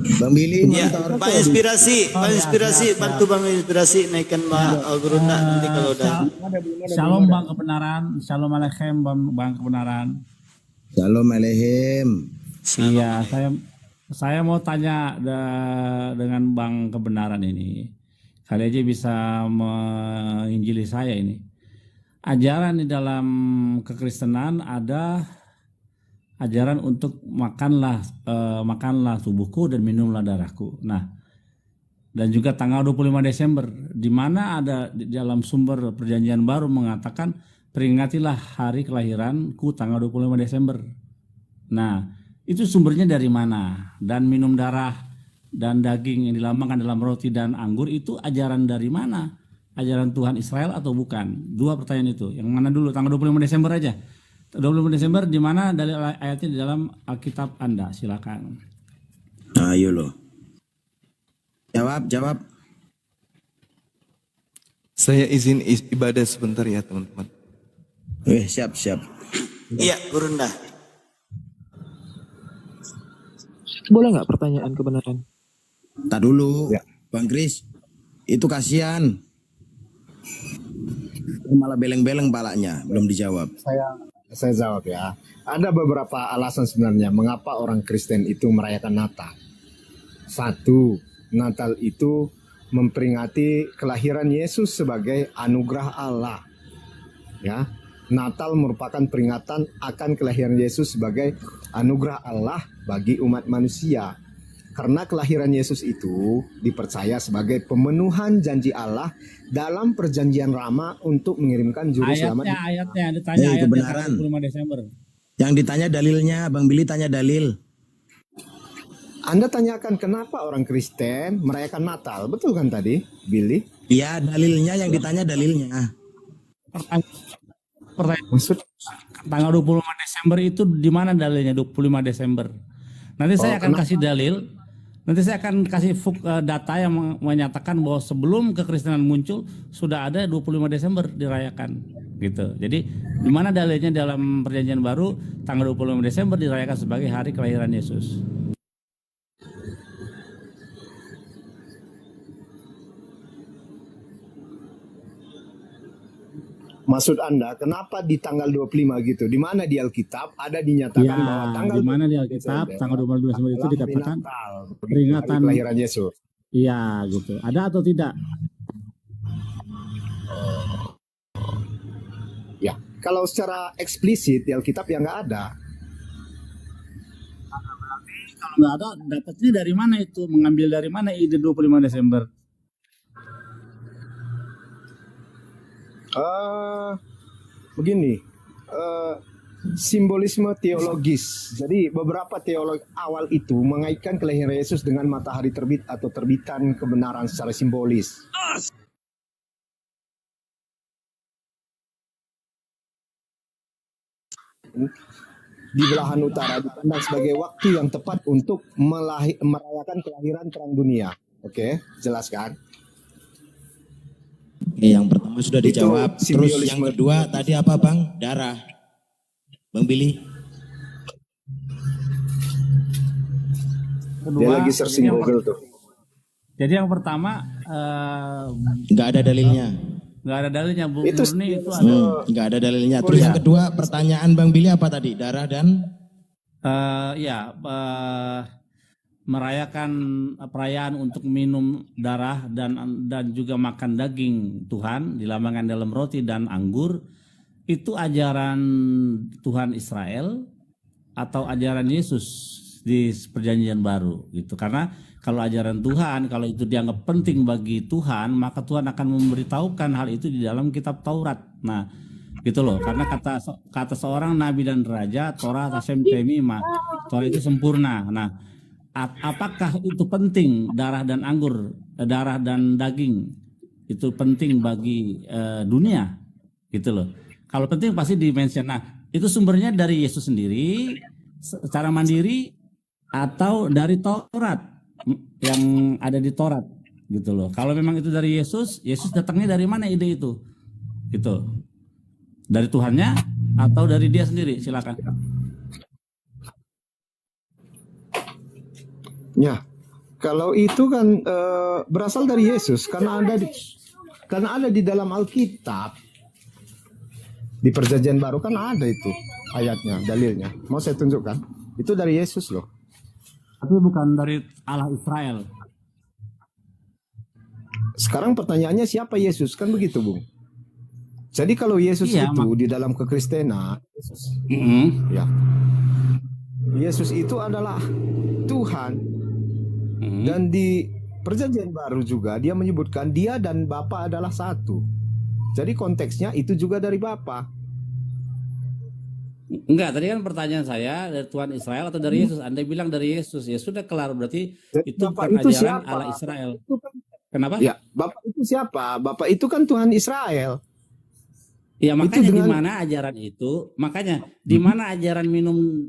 Bang Billy Ya, monitor. Pak Inspirasi, bantu Bang Inspirasi naikkan gurunda nanti kalau udah. Shalom Bang Kebenaran, Shalom Aleichem Bang Kebenaran. Shalom Aleichem. Iya, saya mau tanya dengan Bang Kebenaran ini. Kali aja bisa menginjili saya ini. Ajaran di dalam kekristenan ada ajaran untuk makanlah tubuhku dan minumlah darahku. Nah, dan juga tanggal 25 Desember di mana ada di dalam sumber Perjanjian Baru mengatakan peringatilah hari kelahiranku tanggal 25 Desember. Nah, itu sumbernya dari mana? Dan minum darah dan daging yang dilambangkan dalam roti dan anggur itu ajaran dari mana? Ajaran Tuhan Israel atau bukan? Dua pertanyaan itu. Yang mana dulu? Tanggal 25 Desember aja. 25 Desember di mana dalil ayatnya di dalam Alkitab Anda? Silakan. Ayo loh. Jawab. Saya izin ibadah sebentar ya teman-teman. Siap. Iya, gurunda. Boleh nggak pertanyaan kebenaran? Tak dulu, Bang Kris. Itu kasihan. Malah beleng-beleng palanya, belum dijawab. Saya jawab ya. Ada beberapa alasan sebenarnya mengapa orang Kristen itu merayakan Natal. Satu, Natal itu memperingati kelahiran Yesus sebagai anugerah Allah. Ya, Natal merupakan peringatan akan kelahiran Yesus sebagai anugerah Allah bagi umat manusia. Karena kelahiran Yesus itu dipercaya sebagai pemenuhan janji Allah dalam perjanjian lama untuk mengirimkan juru selamat. Ayatnya ditanya ayatnya kebenaran. 25 Desember. Yang ditanya dalilnya, Bang Billy tanya dalil. Anda tanyakan kenapa orang Kristen merayakan Natal, betul kan tadi, Billy? Iya, dalilnya yang ditanya dalilnya. Maksud Tanggal 25 Desember itu di mana dalilnya 25 Desember? Nanti saya akan kasih dalil. Nanti saya akan kasih data yang menyatakan bahwa sebelum kekristenan muncul sudah ada 25 Desember dirayakan gitu. Jadi di mana dalilnya dalam Perjanjian Baru tanggal 25 Desember dirayakan sebagai hari kelahiran Yesus? Maksud Anda, kenapa di tanggal 25 gitu? Di mana di Alkitab ada dinyatakan bahwa tanggal di mana di Alkitab tanggal 25 Desember itu dikatakan peringatan kelahiran Yesus? Iya, gitu. Ada atau tidak? Ya, kalau secara eksplisit di Alkitab ya nggak ada. Kalau nggak ada, dapatnya dari mana itu? Mengambil dari mana ide 25 Desember? Begini, simbolisme teologis. Jadi beberapa teolog awal itu mengaitkan kelahiran Yesus dengan matahari terbit atau terbitan kebenaran secara simbolis. Di belahan utara dipandang sebagai waktu yang tepat untuk merayakan kelahiran terang dunia. Oke, jelas kan? Oke, yang pertama sudah dijawab. Itu Terus simbolisme. yang kedua tadi apa Bang? Darah. Bang Billy. Dia lagi searching Google tuh. Jadi yang pertama Nggak ada dalilnya. nggak ada dalilnya, Bu Itu Murni itu ada. Nggak ada dalilnya. Terus yang kedua pertanyaan Bang Billy apa tadi? Darah dan Merayakan perayaan untuk minum darah dan juga makan daging Tuhan dilambangkan dalam roti dan anggur, itu ajaran Tuhan Israel atau ajaran Yesus di perjanjian baru gitu. Karena kalau ajaran Tuhan, kalau itu dianggap penting bagi Tuhan, maka Tuhan akan memberitahukan hal itu di dalam kitab Taurat. Nah, gitu loh. Karena kata seorang nabi dan raja, Torah Hashem Temima, Torah itu sempurna. Nah, apakah itu penting darah dan anggur, darah dan daging itu penting bagi dunia, gitu loh. Kalau penting pasti di-mention. Nah, itu sumbernya dari Yesus sendiri secara mandiri atau dari Taurat yang ada di Taurat, gitu loh. Kalau memang itu dari Yesus, Yesus datangnya dari mana ide itu? Gitu. Dari Tuhannya atau dari dia sendiri? Silakan. Ya, kalau itu kan berasal dari Yesus karena ada di dalam Alkitab. Di Perjanjian Baru kan ada itu ayatnya, dalilnya. Mau saya tunjukkan? Itu dari Yesus loh. Tapi bukan dari Allah Israel. Sekarang pertanyaannya siapa Yesus? Kan begitu, Bung. Jadi kalau Yesus itu di dalam kekristenan, ya, Yesus itu adalah Tuhan. Dan di Perjanjian Baru juga dia menyebutkan dia dan Bapa adalah satu. Jadi konteksnya itu juga dari Bapa. Enggak, tadi kan pertanyaan saya dari Tuhan Israel atau dari Yesus. Anda bilang dari Yesus. Ya sudah kelar, berarti itu Bapak bukan itu ajaran siapa? Allah Israel. Kenapa? Ya, Bapak itu siapa? Bapak itu kan Tuhan Israel. Ya makanya dengan- di mana ajaran itu, makanya di mana ajaran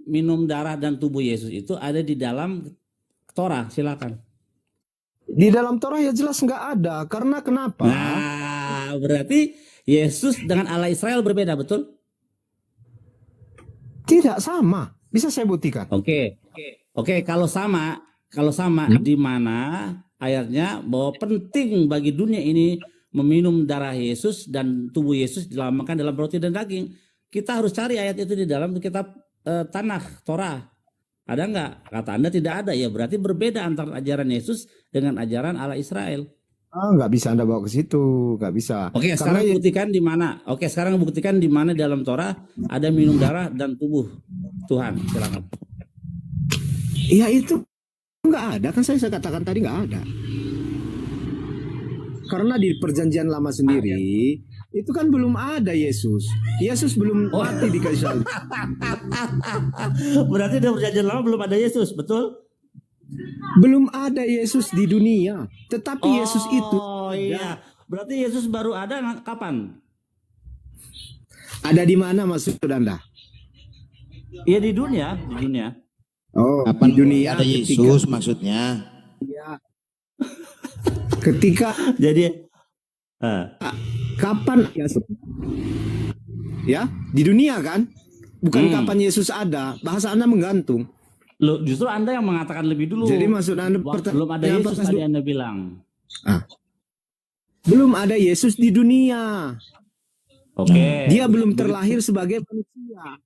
minum darah dan tubuh Yesus itu ada di dalam Torah. Silakan. Di dalam Torah ya jelas nggak ada. Karena kenapa? Nah, berarti Yesus dengan Allah Israel berbeda, betul? Tidak sama. Bisa saya buktikan. Oke, kalau sama di mana ayatnya bahwa penting bagi dunia ini meminum darah Yesus dan tubuh Yesus dilambangkan dalam roti dan daging. Kita harus cari ayat itu di dalam kitab Tanakh, Torah. Ada nggak? Kata Anda tidak ada, ya berarti berbeda antara ajaran Yesus dengan ajaran Allah Israel. Nggak bisa Anda bawa ke situ, nggak bisa. Oke, sekarang buktikan di mana? Oke, sekarang buktikan di mana dalam Torah ada minum darah dan tubuh Tuhan. Silakan. Ya itu nggak ada, kan saya katakan tadi nggak ada. Karena di Perjanjian Lama sendiri itu kan belum ada Yesus. Yesus belum mati di kayu salib. Berarti di Perjanjian Lama belum ada Yesus, betul? Belum ada Yesus di dunia. Tetapi Yesus itu iya. Berarti Yesus baru ada kapan? ada di mana maksud Anda? Ya di dunia, di dunia. Oh, Kapan di dunia ada Yesus maksudnya? Ya. Ketika Jadi kapan ya di dunia kan? Bukan kapan Yesus ada. Bahasa Anda menggantung. Loh, justru Anda yang mengatakan lebih dulu. Jadi maksud Anda belum ada Yesus tadi Anda bilang. Belum ada Yesus di dunia. Oke. Dia belum terlahir sebagai manusia.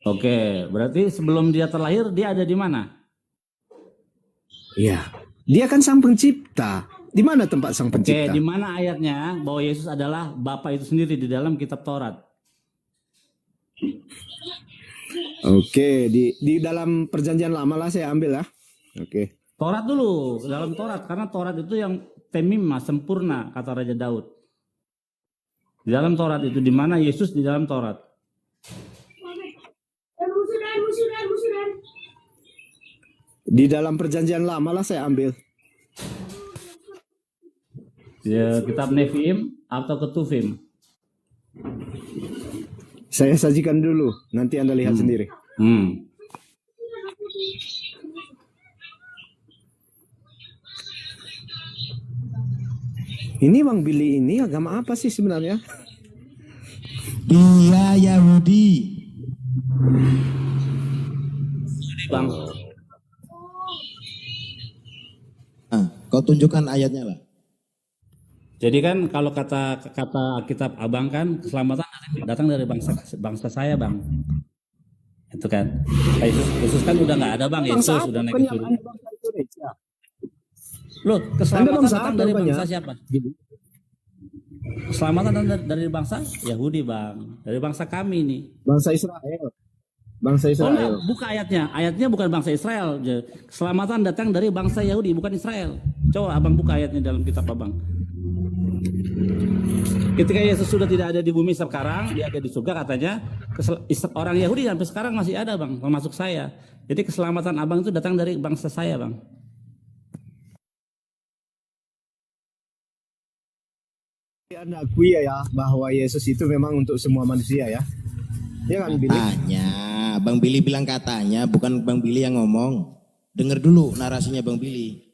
Oke, berarti sebelum dia terlahir dia ada di mana? Iya. Dia kan sang pencipta. Di mana tempat sang pencipta? Oke, di mana ayatnya bahwa Yesus adalah Bapa itu sendiri di dalam kitab Taurat? Oke, di dalam Perjanjian Lama lah saya ambil lah. Oke. Taurat dulu, dalam Taurat, karena Taurat itu yang temimah, sempurna, kata Raja Daud. Di dalam Taurat itu di mana Yesus di dalam Taurat? Di dalam perjanjian lama lah saya ambil. Di kitab Neviim atau Ketuvim? Saya sajikan dulu, nanti Anda lihat sendiri. Ini Bang Billy ini agama apa sih sebenarnya? Dia Yahudi. Bang. Kau tunjukkan ayatnya lah. Jadi kan kalau kata kitab Abang kan keselamatan datang dari bangsa saya, Bang. Itu kan. Yesus kan udah nggak ada, Bang. Yesus sudah naik ke surga. Loh, keselamatan datang dari bangsa siapa? Keselamatan dari bangsa Yahudi, Bang. Dari bangsa kami nih. Bangsa Israel. Bangsa Israel. Oh enggak, buka ayatnya. Ayatnya bukan bangsa Israel. Keselamatan datang dari bangsa Yahudi, bukan Israel. Coba Abang buka ayatnya dalam kitab Abang. Ketika Yesus sudah tidak ada di bumi sekarang, dia ada di surga katanya. Orang Yahudi sampai sekarang masih ada, Bang, termasuk saya. Jadi keselamatan Abang itu datang dari bangsa saya, Bang. Anda akui ya bahwa Yesus itu memang untuk semua manusia ya. Ya kan Billy? Katanya, Bang Billy bilang katanya, bukan Bang Billy yang ngomong. Dengar dulu narasinya Bang Billy.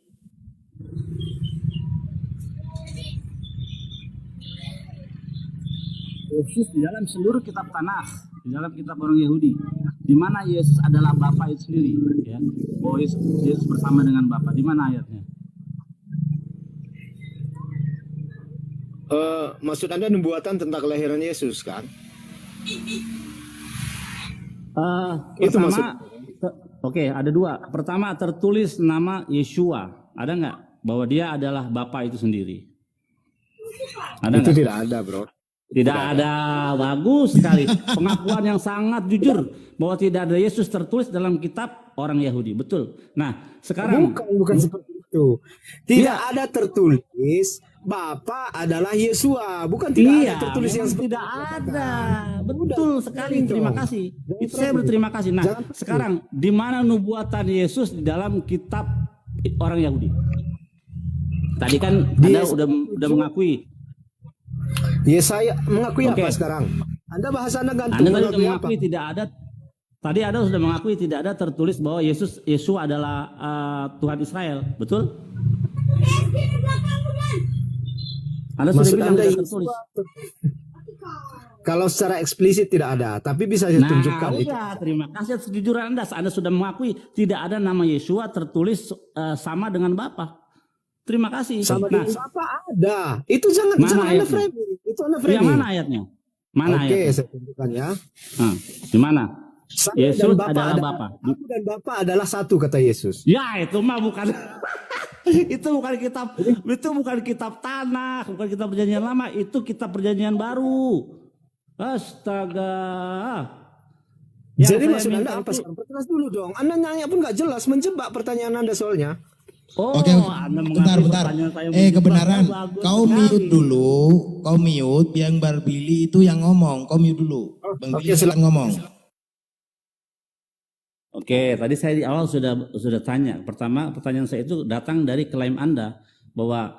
Yesus di dalam seluruh kitab Tanakh, di dalam kitab orang Yahudi, di mana Yesus adalah Bapa itu sendiri, ya. Oh, Yesus bersama dengan Bapa. Di mana ayatnya? Maksud Anda nubuatan tentang kelahiran Yesus kan? Itu Pertama, oke, ada dua. Pertama tertulis nama Yeshua, ada nggak? Bahwa dia adalah Bapa itu sendiri. Ada itu nggak? tidak ada, bro. Tidak ada. Bagus sekali. Pengakuan yang sangat jujur bahwa tidak ada Yesus tertulis dalam kitab orang Yahudi. Betul. Nah, sekarang Bukan seperti itu. Tidak ada tertulis Bapa adalah Yesua. Bukan tidak ada tertulis yang seperti tidak ada. Betul sekali. Terima kasih. Itu saya berterima kasih. Nah, sekarang di mana nubuatan Yesus di dalam kitab orang Yahudi? Tadi kan Anda udah mengakui. Yesaya mengakui apa sekarang? Anda bahasa Anda gantung. Anda tadi sudah mengakui tidak ada. Tadi Anda sudah mengakui tidak ada tertulis bahwa Yesus adalah Tuhan Israel, betul? Anda sudah bilang tidak tertulis. Kalau secara eksplisit tidak ada, tapi bisa saya tunjukkan itu. Terima kasih atas kejujuran Anda. Anda sudah mengakui tidak ada nama Yeshua tertulis sama dengan Bapa. Terima kasih. Sama dengan Bapa ada. Itu jangan Anda framing. Itu Anda framing. Yang mana ayatnya? Mana Oke, ayatnya? saya tunjukkan ya. Di mana? Yesus adalah Bapa. Aku dan Bapa adalah satu, kata Yesus. Ya, itu mah bukan itu bukan kitab Tanakh, bukan kitab Perjanjian Lama, itu kitab Perjanjian Baru. Astaga. Jadi maksud Anda apa sekarang? Perjelas dulu dong. Anda nanya pun nggak jelas, menjebak pertanyaan Anda soalnya. Oke, bentar. Kebenaran. Kau mute dulu. Kau mute. Yang Bang Billy itu yang ngomong. Kau mute dulu. Bang Billy silakan ngomong. Oke, tadi saya di awal sudah tanya. Pertama, pertanyaan saya itu datang dari klaim Anda bahwa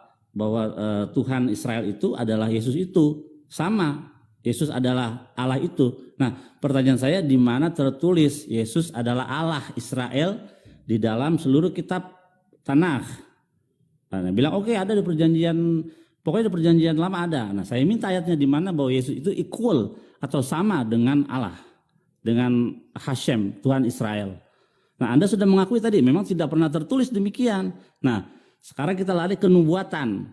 Tuhan Israel itu adalah Yesus itu sama. Yesus adalah Allah itu. Nah, pertanyaan saya di mana tertulis Yesus adalah Allah Israel di dalam seluruh kitab Tanakh. Nah, bilang oke, ada di perjanjian, pokoknya di perjanjian lama ada. Nah, saya minta ayatnya di mana bahwa Yesus itu equal atau sama dengan Allah, dengan Hashem, Tuhan Israel. Nah, Anda sudah mengakui tadi memang tidak pernah tertulis demikian. Nah, sekarang kita lari ke nubuatan.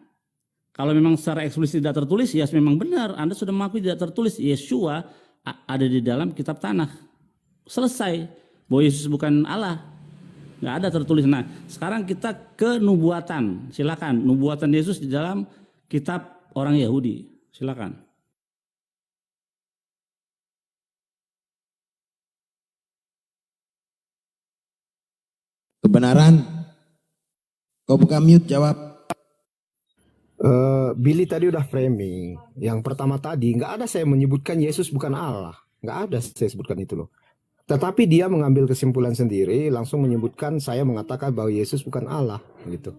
Kalau memang secara eksplisit tidak tertulis, ya memang benar. Anda sudah mengakui tidak tertulis. Yeshua ada di dalam kitab Tanakh. Selesai. Bahwa Yesus bukan Allah. Nggak ada tertulis. Nah, sekarang kita ke nubuatan. Silakan. Nubuatan Yesus di dalam kitab orang Yahudi. Silakan. Kebenaran. Kau buka mute, jawab. Billy tadi udah framing. Yang pertama tadi nggak ada saya menyebutkan Yesus bukan Allah, nggak ada saya sebutkan itu loh. Tetapi dia mengambil kesimpulan sendiri, langsung menyebutkan saya mengatakan bahwa Yesus bukan Allah, gitu.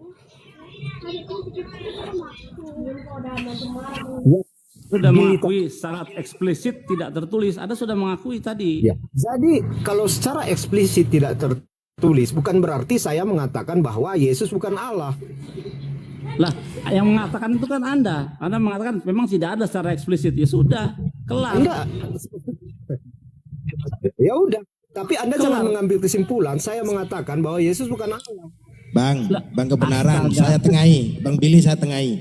Sudah mengakui secara eksplisit tidak tertulis. Anda sudah mengakui tadi. Ya. Jadi kalau secara eksplisit tidak tertulis, bukan berarti saya mengatakan bahwa Yesus bukan Allah. Lah, yang mengatakan itu kan Anda. Anda mengatakan memang tidak ada secara eksplisit. Ya sudah, kelar. Enggak. Ya udah. Tapi Anda Kelar. jangan mengambil kesimpulan. Saya mengatakan bahwa Yesus bukan Allah. Bang kebenaran saya tengahi, Bang Billy saya tengahi.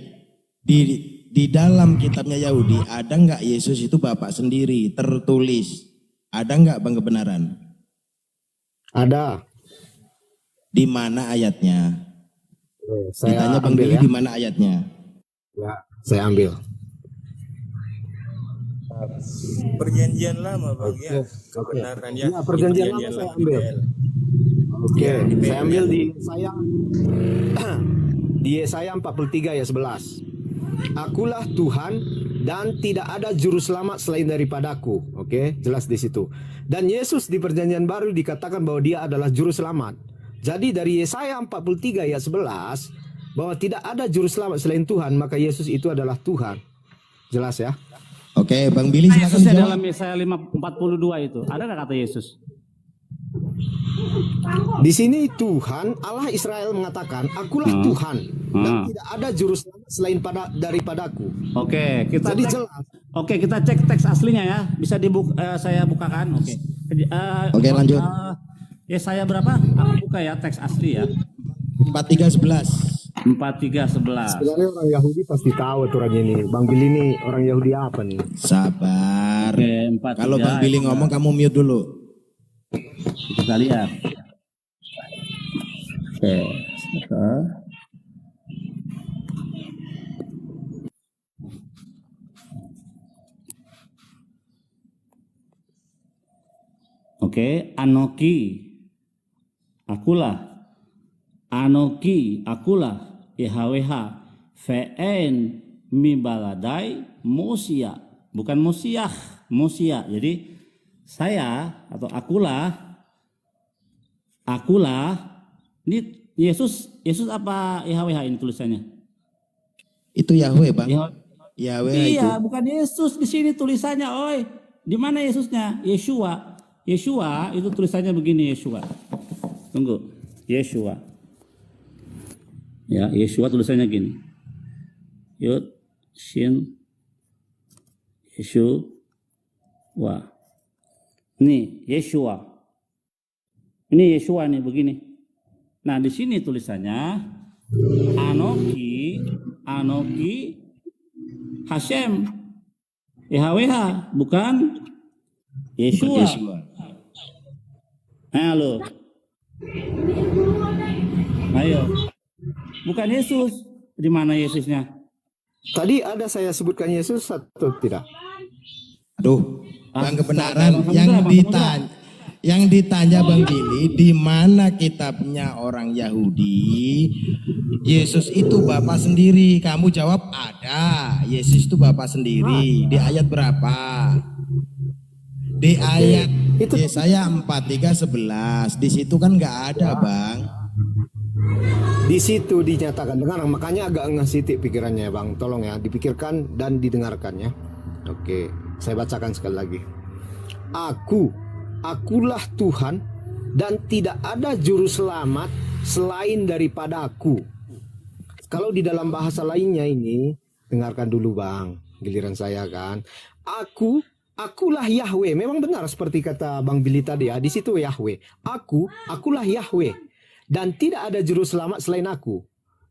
Di dalam kitabnya Yahudi ada nggak Yesus itu Bapak sendiri tertulis? Ada nggak Bang kebenaran? Ada. Di mana ayatnya? Saya Ditanya Bang ambil Billy ya. di mana ayatnya? Ya, saya ambil. Perjanjian lama Bang ya. Kebenaran ya. Ya, perjanjian lama saya ambil. Oke, saya ambil di Yesaya 43 ayat 11. Akulah Tuhan dan tidak ada juru selamat selain daripadaku. Oke, jelas di situ. Dan Yesus di perjanjian baru dikatakan bahwa dia adalah juru selamat. Jadi dari Yesaya 43 ayat 11 bahwa tidak ada juru selamat selain Tuhan, maka Yesus itu adalah Tuhan. Jelas ya? Oke, Bang Billy silakan Yesusnya jawab. dalam Yesaya 5:42 itu. Ada nggak kata Yesus? Di sini Tuhan Allah Israel mengatakan, akulah Tuhan dan tidak ada juru selamat selain daripadaku. Oke, kita Jadi cek, jelas. Oke, kita cek teks aslinya ya. Bisa saya bukakan. Oke. Oke, lanjut. Yesaya berapa? Aku buka ya teks asli ya. 43:11. 43:11. Sebenarnya orang Yahudi pasti tahu aturannya ini. Bang Billy ini orang Yahudi apa nih? Sabar. Oke, 43. Kalau Bang Billy ngomong kamu mute dulu. Kita lihat. Oke. Oke, Anoki, akulah, YHWH, VN, Mibaladai, Mosia, bukan Mosiah, Mosia. Jadi saya atau akulah, ini Yesus apa YHWH ini tulisannya? Itu Yahweh, Bang. Yahweh Iya, itu. bukan Yesus di sini tulisannya, oi. Di mana Yesusnya? Yeshua. Yeshua itu tulisannya begini, Yeshua. Tunggu. Yeshua. Ya, Yeshua tulisannya gini. Yud, Shin, Yeshua. Nih, Yeshua. Ini Yeshua nih begini. Nah, di sini tulisannya Anoki Hashem. YHWH, bukan Yeshua. Halo. Ayo. Bukan Yesus. Di mana Yesusnya? Tadi ada saya sebutkan Yesus atau tidak? Aduh, Bang kebenaran yang ditanya Bang Billy di mana kitabnya orang Yahudi Yesus itu Bapa sendiri. Kamu jawab ada. Yesus itu Bapa sendiri. Di ayat berapa? Di ayat Yesaya 43:11. Di situ kan nggak ada, Bang. Di situ dinyatakan dengan makanya agak ngesitik pikirannya, Bang. Tolong ya, dipikirkan dan didengarkan ya. Oke, saya bacakan sekali lagi. Akulah Tuhan dan tidak ada juru selamat selain daripada aku. Kalau di dalam bahasa lainnya ini, dengarkan dulu Bang, giliran saya kan. Akulah Yahweh. Memang benar seperti kata Bang Billy tadi ya. Di situ Yahweh. Akulah Yahweh. Dan tidak ada juru selamat selain aku.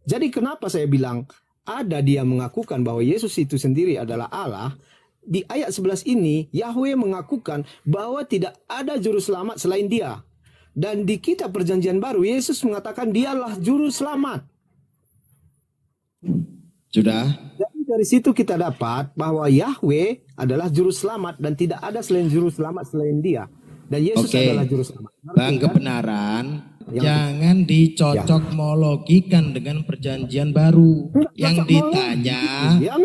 Jadi kenapa saya bilang ada dia mengakukan bahwa Yesus itu sendiri adalah Allah. Di ayat 11 ini Yahweh mengakukan bahwa tidak ada juru selamat selain dia. Dan di kitab perjanjian baru Yesus mengatakan dialah juru selamat. Sudah. Jadi dari situ kita dapat bahwa Yahweh adalah juru selamat dan tidak ada selain juru selamat selain dia. Dan Yesus adalah juru selamat. Bang kebenaran, Jangan dicocok-mologikan dengan perjanjian baru. Yang ditanya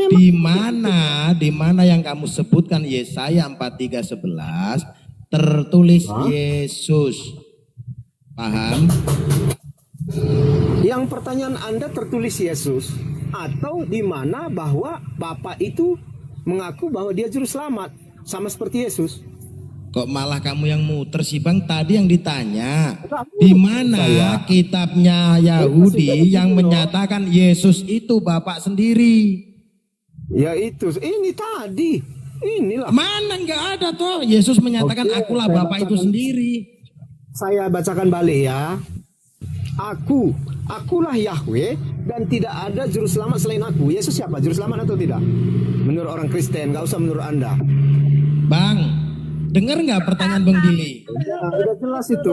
di mana yang kamu sebutkan Yesaya 43:11 tertulis Yesus. Paham? Yang pertanyaan Anda tertulis Yesus atau di mana bahwa Bapak itu mengaku bahwa dia juru selamat sama seperti Yesus? Kok malah kamu yang muter sih Bang? Tadi yang ditanya di mana kitabnya Yahudi yang menyatakan Yesus itu Bapak sendiri? Ya itu, ini tadi. Inilah. Mana nggak ada tuh Yesus menyatakan akulah Bapak itu sendiri. Saya bacakan balik ya. Akulah Yahweh dan tidak ada juru selamat selain aku. Yesus siapa? Juru selamat atau tidak? Menurut orang Kristen, nggak usah menurut Anda. Bang, dengar nggak pertanyaan Bang Billy? Ya, udah jelas itu.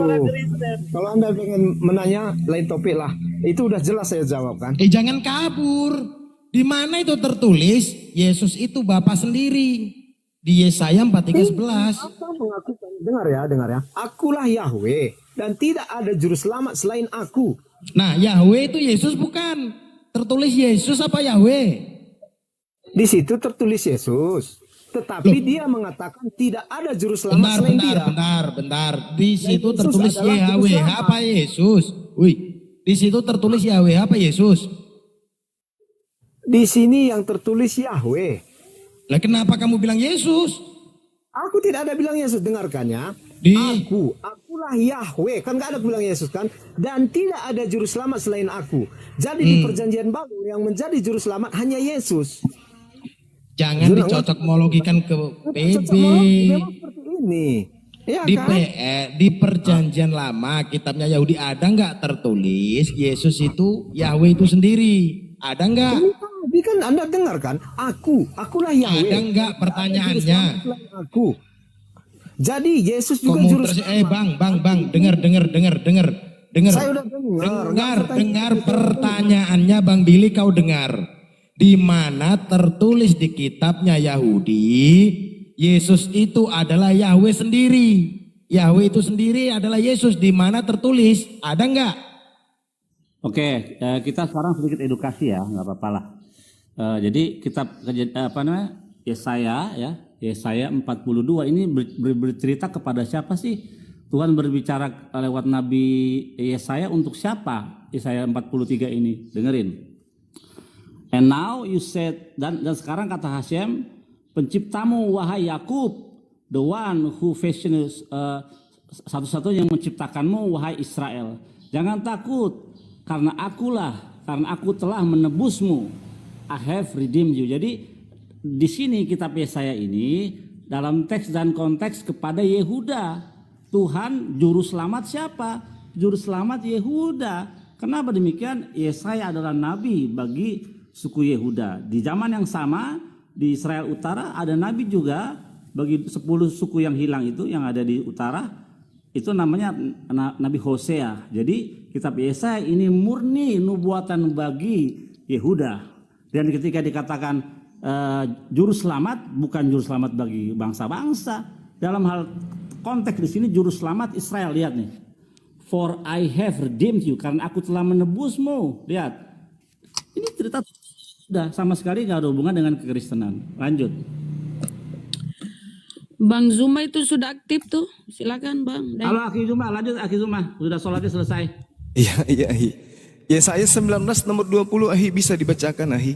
Kalau Anda pengen menanya lain topik lah. Itu udah jelas saya jawab kan. Jangan kabur. Di mana itu tertulis Yesus itu Bapa sendiri? Di Yesaya 43:11. Apa mengakukan? Dengar ya. Akulah Yahweh dan tidak ada juru selamat selain aku. Nah, Yahweh itu Yesus bukan? Tertulis Yesus apa Yahweh? Di situ tertulis Yesus. Tetapi dia mengatakan tidak ada juru selamat selain dia. Bentar. Di situ tertulis Yahweh apa Yesus? Di situ tertulis Yahweh apa Yesus? Di sini yang tertulis Yahweh. Lah kenapa kamu bilang Yesus? Aku tidak ada bilang Yesus, dengarkan ya. Akulah Yahweh, kan gak ada bilang Yesus kan? Dan tidak ada juru selamat selain aku. Jadi di perjanjian baru yang menjadi juru selamat hanya Yesus. Jangan dicocok-mologikan ke PB. Memang seperti ini. Ya, Di kan? di perjanjian lama kitabnya Yahudi ada nggak tertulis Yesus itu Yahweh itu sendiri? Ada nggak? Tadi kan Anda dengarkan, akulah Yahweh. Ada nggak pertanyaannya? Aku. Jadi Yesus juga juru selamat. Bang, dengar. Saya udah Dengar pertanyaannya Bang Billy, kau dengar. Di mana tertulis di kitabnya Yahudi Yesus itu adalah Yahweh sendiri. Yahweh itu sendiri adalah Yesus. Di mana tertulis? Ada nggak? Oke, kita sekarang sedikit edukasi ya, nggak apa-apa lah. Jadi kitab Yesaya 42 ini bercerita kepada siapa sih? Tuhan berbicara lewat Nabi Yesaya untuk siapa? Yesaya 43 ini, dengerin. And now you said, dan sekarang kata Hashem, penciptamu wahai Yakub, the one who fashioned, satu-satunya yang menciptakanmu wahai Israel. Jangan takut, karena aku telah menebusmu. I have redeemed you. Jadi di sini kitab Yesaya ini dalam teks dan konteks kepada Yehuda. Tuhan juru selamat siapa? Juru selamat Yehuda. Kenapa demikian? Yesaya adalah nabi bagi suku Yehuda. Di zaman yang sama di Israel Utara ada nabi juga bagi 10 suku yang hilang itu yang ada di utara. Itu namanya Nabi Hosea. Jadi kitab Yesaya ini murni nubuatan bagi Yehuda. Dan ketika dikatakan juru selamat, bukan juru selamat bagi bangsa-bangsa. Dalam hal konteks di sini juru selamat Israel, lihat nih. For I have redeemed you, karena aku telah menebusmu. Lihat. Ini cerita sudah sama sekali nggak ada hubungan dengan kekristenan. Lanjut. Bang Zuma itu sudah aktif tuh. Silakan Bang. Halo Aki Zuma, lanjut Aki Zuma. Sudah sholatnya selesai. Iya, Ahi. Yesaya 19 nomor 20 Ahi bisa dibacakan Ahi.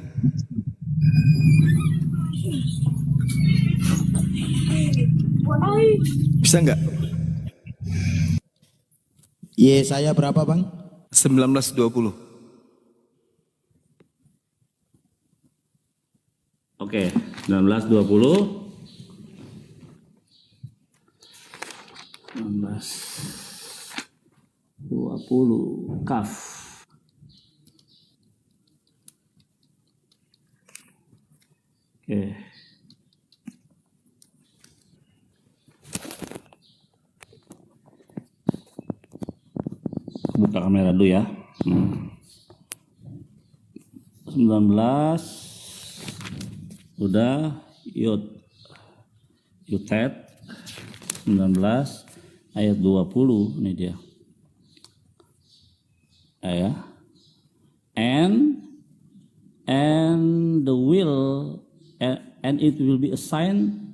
Bisa nggak? Yesaya berapa Bang? 19:20. Oke, 19:20. 19:20 kaf. Oke. Buka kamera dulu ya. 19 udah Yutet 19 ayat 20 ini dia. ya. And the will and it will be a sign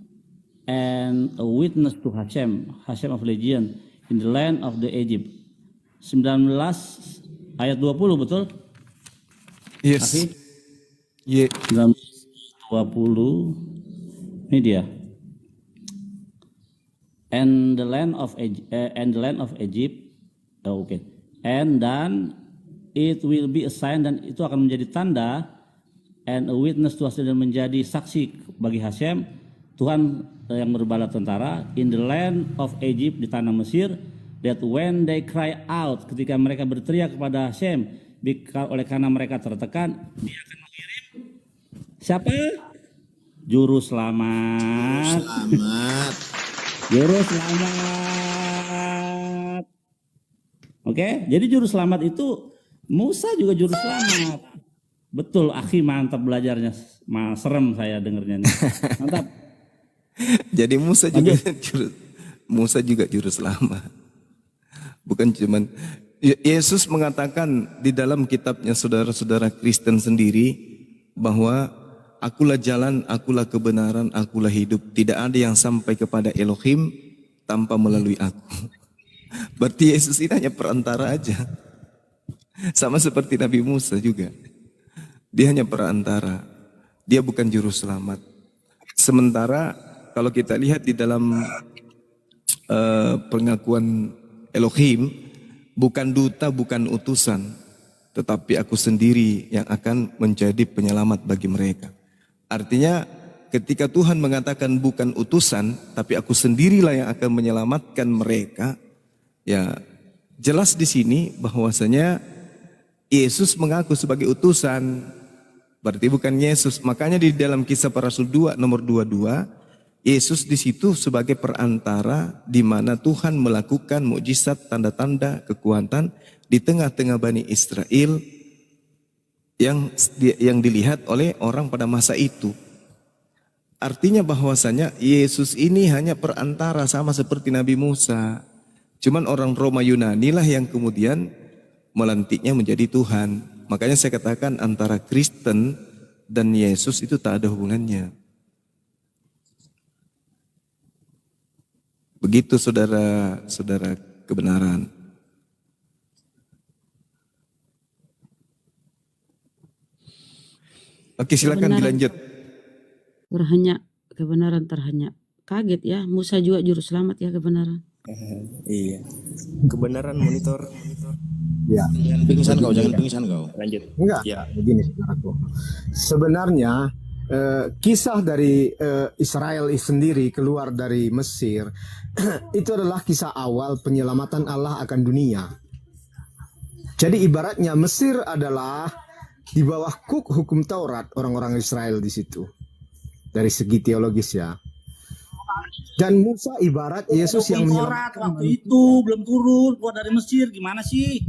and a witness to Hashem of Legion in the land of the Egypt. 19 ayat 20 betul? Yes. Akhi? Yeah. 20 ini dia. And the land of Egypt. Oh, oke. And dan it will be a sign, dan itu akan menjadi tanda, and a witness to Hashem, dan menjadi saksi bagi Hashem, Tuhan yang berbala tentara, in the land of Egypt, di tanah Mesir, that when they cry out, ketika mereka berteriak kepada Hashem, oleh karena mereka tertekan, dia akan mengirim siapa? Juru selamat. Juru selamat. Oke, jadi juru selamat itu Musa juga juru selamat. Betul, akhi, mantap belajarnya. Serem saya dengernya nih. Mantap. Jadi Musa juga juru selamat. Bukan cuman Yesus mengatakan di dalam kitabnya saudara-saudara Kristen sendiri bahwa akulah jalan, akulah kebenaran, akulah hidup. Tidak ada yang sampai kepada Elohim tanpa melalui aku. Berarti Yesus ini hanya perantara aja. Sama seperti Nabi Musa juga. Dia hanya perantara. Dia bukan juru selamat. Sementara kalau kita lihat di dalam pengakuan Elohim, bukan duta, bukan utusan, tetapi aku sendiri yang akan menjadi penyelamat bagi mereka. Artinya ketika Tuhan mengatakan bukan utusan, tapi aku sendirilah yang akan menyelamatkan mereka, ya jelas di sini bahwasanya Yesus mengaku sebagai utusan, berarti bukan Yesus. Makanya di dalam Kisah Para Rasul 2 nomor 22, Yesus di situ sebagai perantara di mana Tuhan melakukan mukjizat, tanda-tanda, kekuatan di tengah-tengah Bani Israel yang dilihat oleh orang pada masa itu. Artinya bahwasanya Yesus ini hanya perantara, sama seperti Nabi Musa. Cuman orang Roma Yunani lah yang kemudian melantiknya menjadi Tuhan. Makanya saya katakan antara Kristen dan Yesus itu tak ada hubungannya. Begitu saudara-saudara kebenaran. Oke, silakan dilanjut. Kebenaran terhanya. Kaget ya, Musa juga juru selamat ya kebenaran. Iya. Kebenaran monitor. Ya. Jangan pingsan kau. Lanjut. Enggak. Ya. Begini saudaraku. Sebenarnya kisah dari Israel sendiri keluar dari Mesir itu adalah kisah awal penyelamatan Allah akan dunia. Jadi ibaratnya Mesir adalah di bawah hukum Taurat orang-orang Israel di situ. Dari segi teologis ya. Dan Musa ibarat Yesus yang menyelamatkan. Waktu itu belum turun keluar dari Mesir, gimana sih?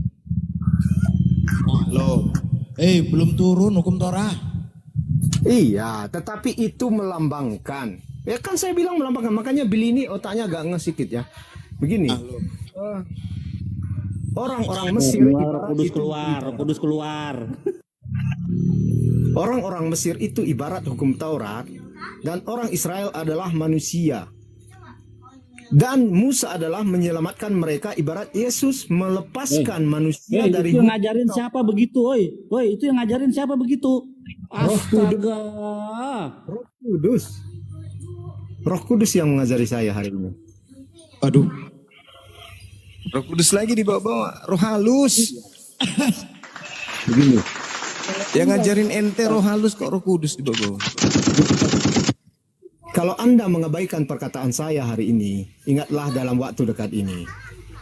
Loh, belum turun hukum Torah. Iya, tetapi itu melambangkan. Ya kan saya bilang melambangkan, makanya Billy ini otaknya agak ngesikit ya. Begini, orang-orang Mesir Kudus keluar. Orang-orang Mesir itu ibarat hukum Taurat dan orang Israel adalah manusia. Dan Musa adalah menyelamatkan mereka ibarat Yesus melepaskan manusia dari itu yang ngajarin siapa begitu, woi itu yang ngajarin siapa begitu? Astaga. Roh Kudus yang mengajari saya hari ini. Aduh. Roh Kudus lagi dibawa-bawa, roh halus. Begini. Yang ngajarin ente roh halus kok Roh Kudus dibawa-bawa. Kalau Anda mengabaikan perkataan saya hari ini, ingatlah dalam waktu dekat ini.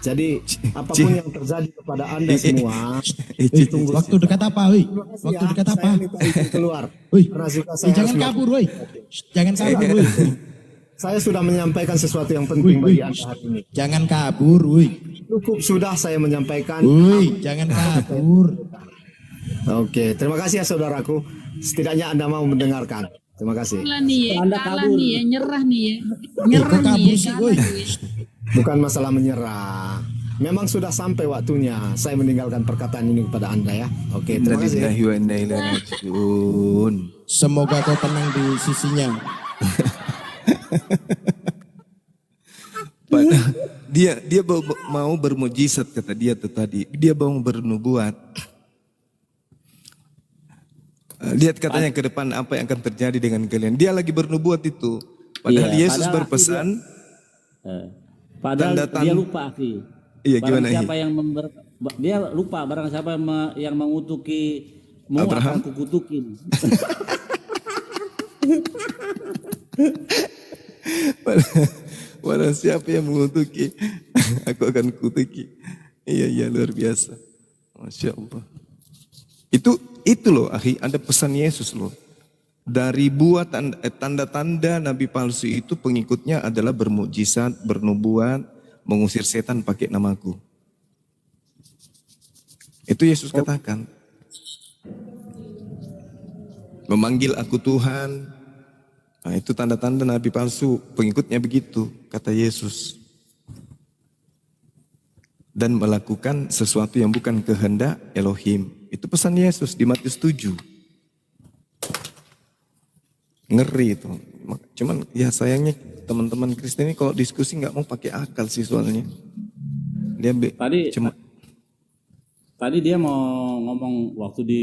Jadi apapun yang terjadi kepada Anda semua, tunggu. Waktu dekat apa, woi? Waktu dekat apa? Saya minta izin keluar. Woi, saya jangan kabur, woi. Jangan kabur, woi. Saya sudah menyampaikan sesuatu yang penting bagi Anda hari ini. Jangan kabur, woi. Cukup sudah saya menyampaikan. Woi, jangan kabur. Oke, terima kasih ya saudaraku. Setidaknya Anda mau mendengarkan. Terima kasih. Kalah nih ya, nyerah nih ya. Nyerah nih ya. Bukan masalah menyerah. Memang sudah sampai waktunya saya meninggalkan perkataan ini kepada Anda ya. Oke, terima kasih. Innalillahi wa inna ilaihi raji'un. Semoga kau tenang di sisinya. Dia mau bermujizat kata dia tuh tadi. Dia mau bernubuat. Lihat katanya ke depan apa yang akan terjadi dengan kalian. Dia lagi bernubuat itu. Padahal Iya, Yesus padahal berpesan. Padahal tanda-tanda- dia lupa akhi. Iya, Barang gimana, siapa yang dia lupa barang siapa yang mengutuki mu Abraham? akan kukutukin. Barang siapa yang mengutuki, aku akan kutuki. Iya luar biasa. Masya Allah. Itu loh, akhi, ada pesan Yesus loh. Dari buat tanda-tanda nabi palsu itu pengikutnya adalah bermukjizat, bernubuat, mengusir setan pakai namaku. Itu Yesus katakan. Memanggil aku Tuhan. Nah, itu tanda-tanda nabi palsu, pengikutnya begitu, kata Yesus. Dan melakukan sesuatu yang bukan kehendak Elohim. Itu pesan Yesus di Matius 7. Ngeri itu. Cuman ya sayangnya teman-teman Kristen ini kalau diskusi nggak mau pakai akal sih soalnya. Dia Tadi dia mau ngomong waktu di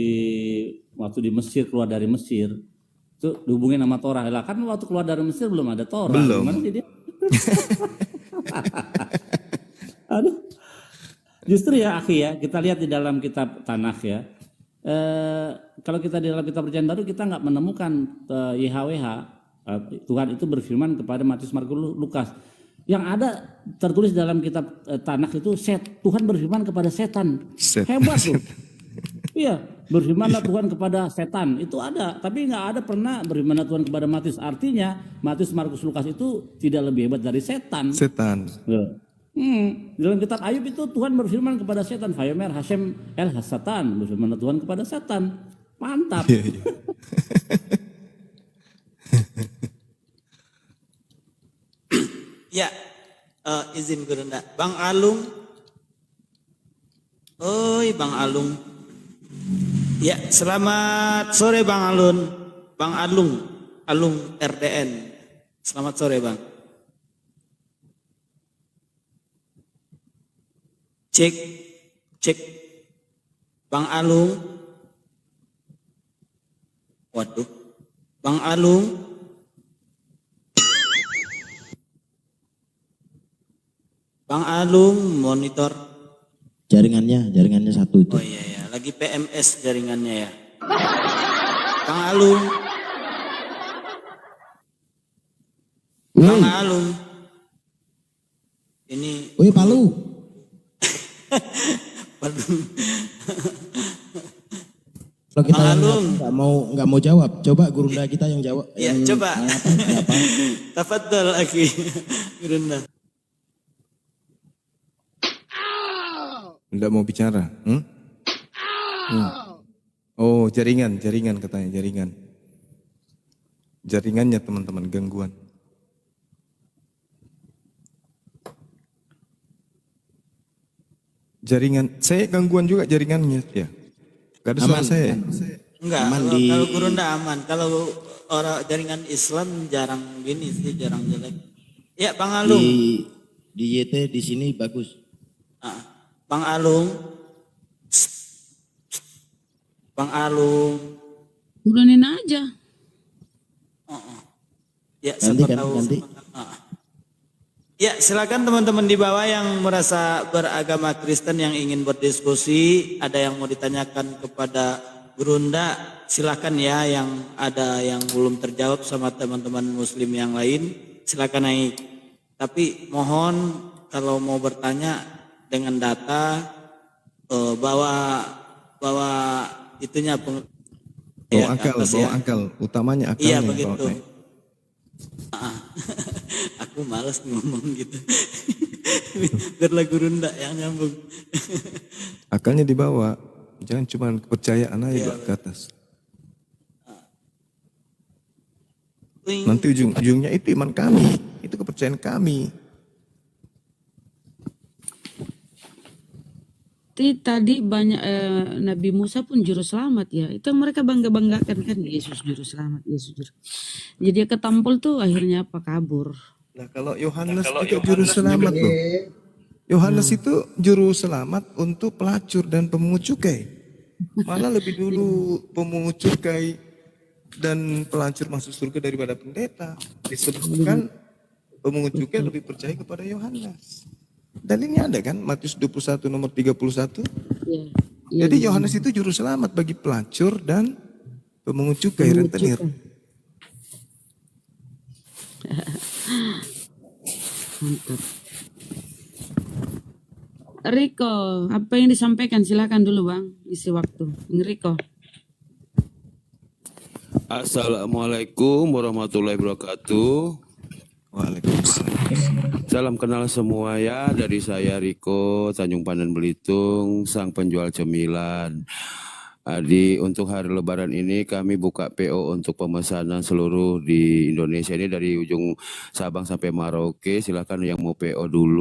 Mesir, keluar dari Mesir itu dihubungin sama Torah. Lah kan waktu keluar dari Mesir belum ada Torah. Belum. Gimana sih dia? Aduh. Justru ya akhi ya, kita lihat di dalam kitab Tanakh ya. Kalau kita di dalam kitab Perjanjian Baru kita nggak menemukan YHWH, Tuhan itu berfirman kepada Matius, Markus, Lukas. Yang ada tertulis dalam kitab Tanakh itu Tuhan berfirman kepada setan. Hebat tuh. Iya, berfirmanlah Tuhan kepada setan. Itu ada, tapi nggak ada pernah berfirmanlah Tuhan kepada Matius. Artinya Matius, Markus, Lukas itu tidak lebih hebat dari setan. Dalam kitab Ayub itu Tuhan berfirman kepada setan, Vayomer Hashem El Hasatan, berfirman Tuhan kepada setan. Mantap. Ya, izin Gurunda. Bang Alung. Oi, Bang Alung. Ya, selamat sore Bang Alun. Bang Alung, Alung RDN. Selamat sore Bang. Cek. Bang Alung. Waduh. Bang Alung. Bang Alung monitor. Jaringannya satu itu. Oh iya, lagi PMS jaringannya ya. Bang Alung. Bang Alung. Ini. Woi Palu. Kalau kita nggak mau jawab, coba Gurunda kita yang jawab. Ya, coba. Tafadhol akhi Gurunda. Enggak mau bicara. Oh, jaringan katanya, jaringan. Jaringannya teman-teman, gangguan. Jaringan, saya gangguan juga jaringannya ya. Gak ada suara saya. Enggak, kalau Gurunda aman. Kalau orang jaringan Islam jarang gini sih, jarang jelek. Ya, Bang Alung. Di YT di sini bagus. Bang Alung. Bang Alung. Udahin aja. Ya, siapa tahu. Ya, silakan teman-teman di bawah yang merasa beragama Kristen yang ingin berdiskusi, ada yang mau ditanyakan kepada Gurunda, silakan ya. Yang ada yang belum terjawab sama teman-teman Muslim yang lain, silakan naik. Tapi mohon kalau mau bertanya dengan data, bawa itunya. Bawa akal, utamanya akalnya. Iya begitu. Aku malas ngomong gitu. Biarlah Gurunda yang nyambung. Akalnya dibawa, jangan cuma kepercayaan aja ke atas. Nanti ujung-ujungnya itu iman kami, itu kepercayaan kami. Berarti tadi banyak Nabi Musa pun juru selamat ya. Itu yang mereka bangga-banggakan kan, Yesus juru selamat, Yesus juru. Jadi dia ketampol tuh akhirnya apa, kabur. Nah kalau Yohanes juga juru selamat loh. Yohanes itu juru selamat untuk pelacur dan pemungut cukai. Malah lebih dulu pemungut cukai dan pelacur masuk surga daripada pendeta. Disebutkan pemungut cukai lebih percaya kepada Yohanes. Dan ini ada kan Matius 21 nomor 31. Ya, Jadi Yohanes itu juru selamat bagi pelacur dan pemungut cukai, rentenir. Mantap. Riko, apa yang disampaikan? Silakan dulu Bang, isi waktu. Riko. Assalamualaikum warahmatullahi wabarakatuh. Waalaikumsalam. Salam kenal semua ya, dari saya Riko, Tanjung Pandan Belitung, sang penjual cemilan. Di untuk hari Lebaran ini kami buka PO untuk pemesanan seluruh di Indonesia ini dari ujung Sabang sampai Merauke. Silakan yang mau PO dulu.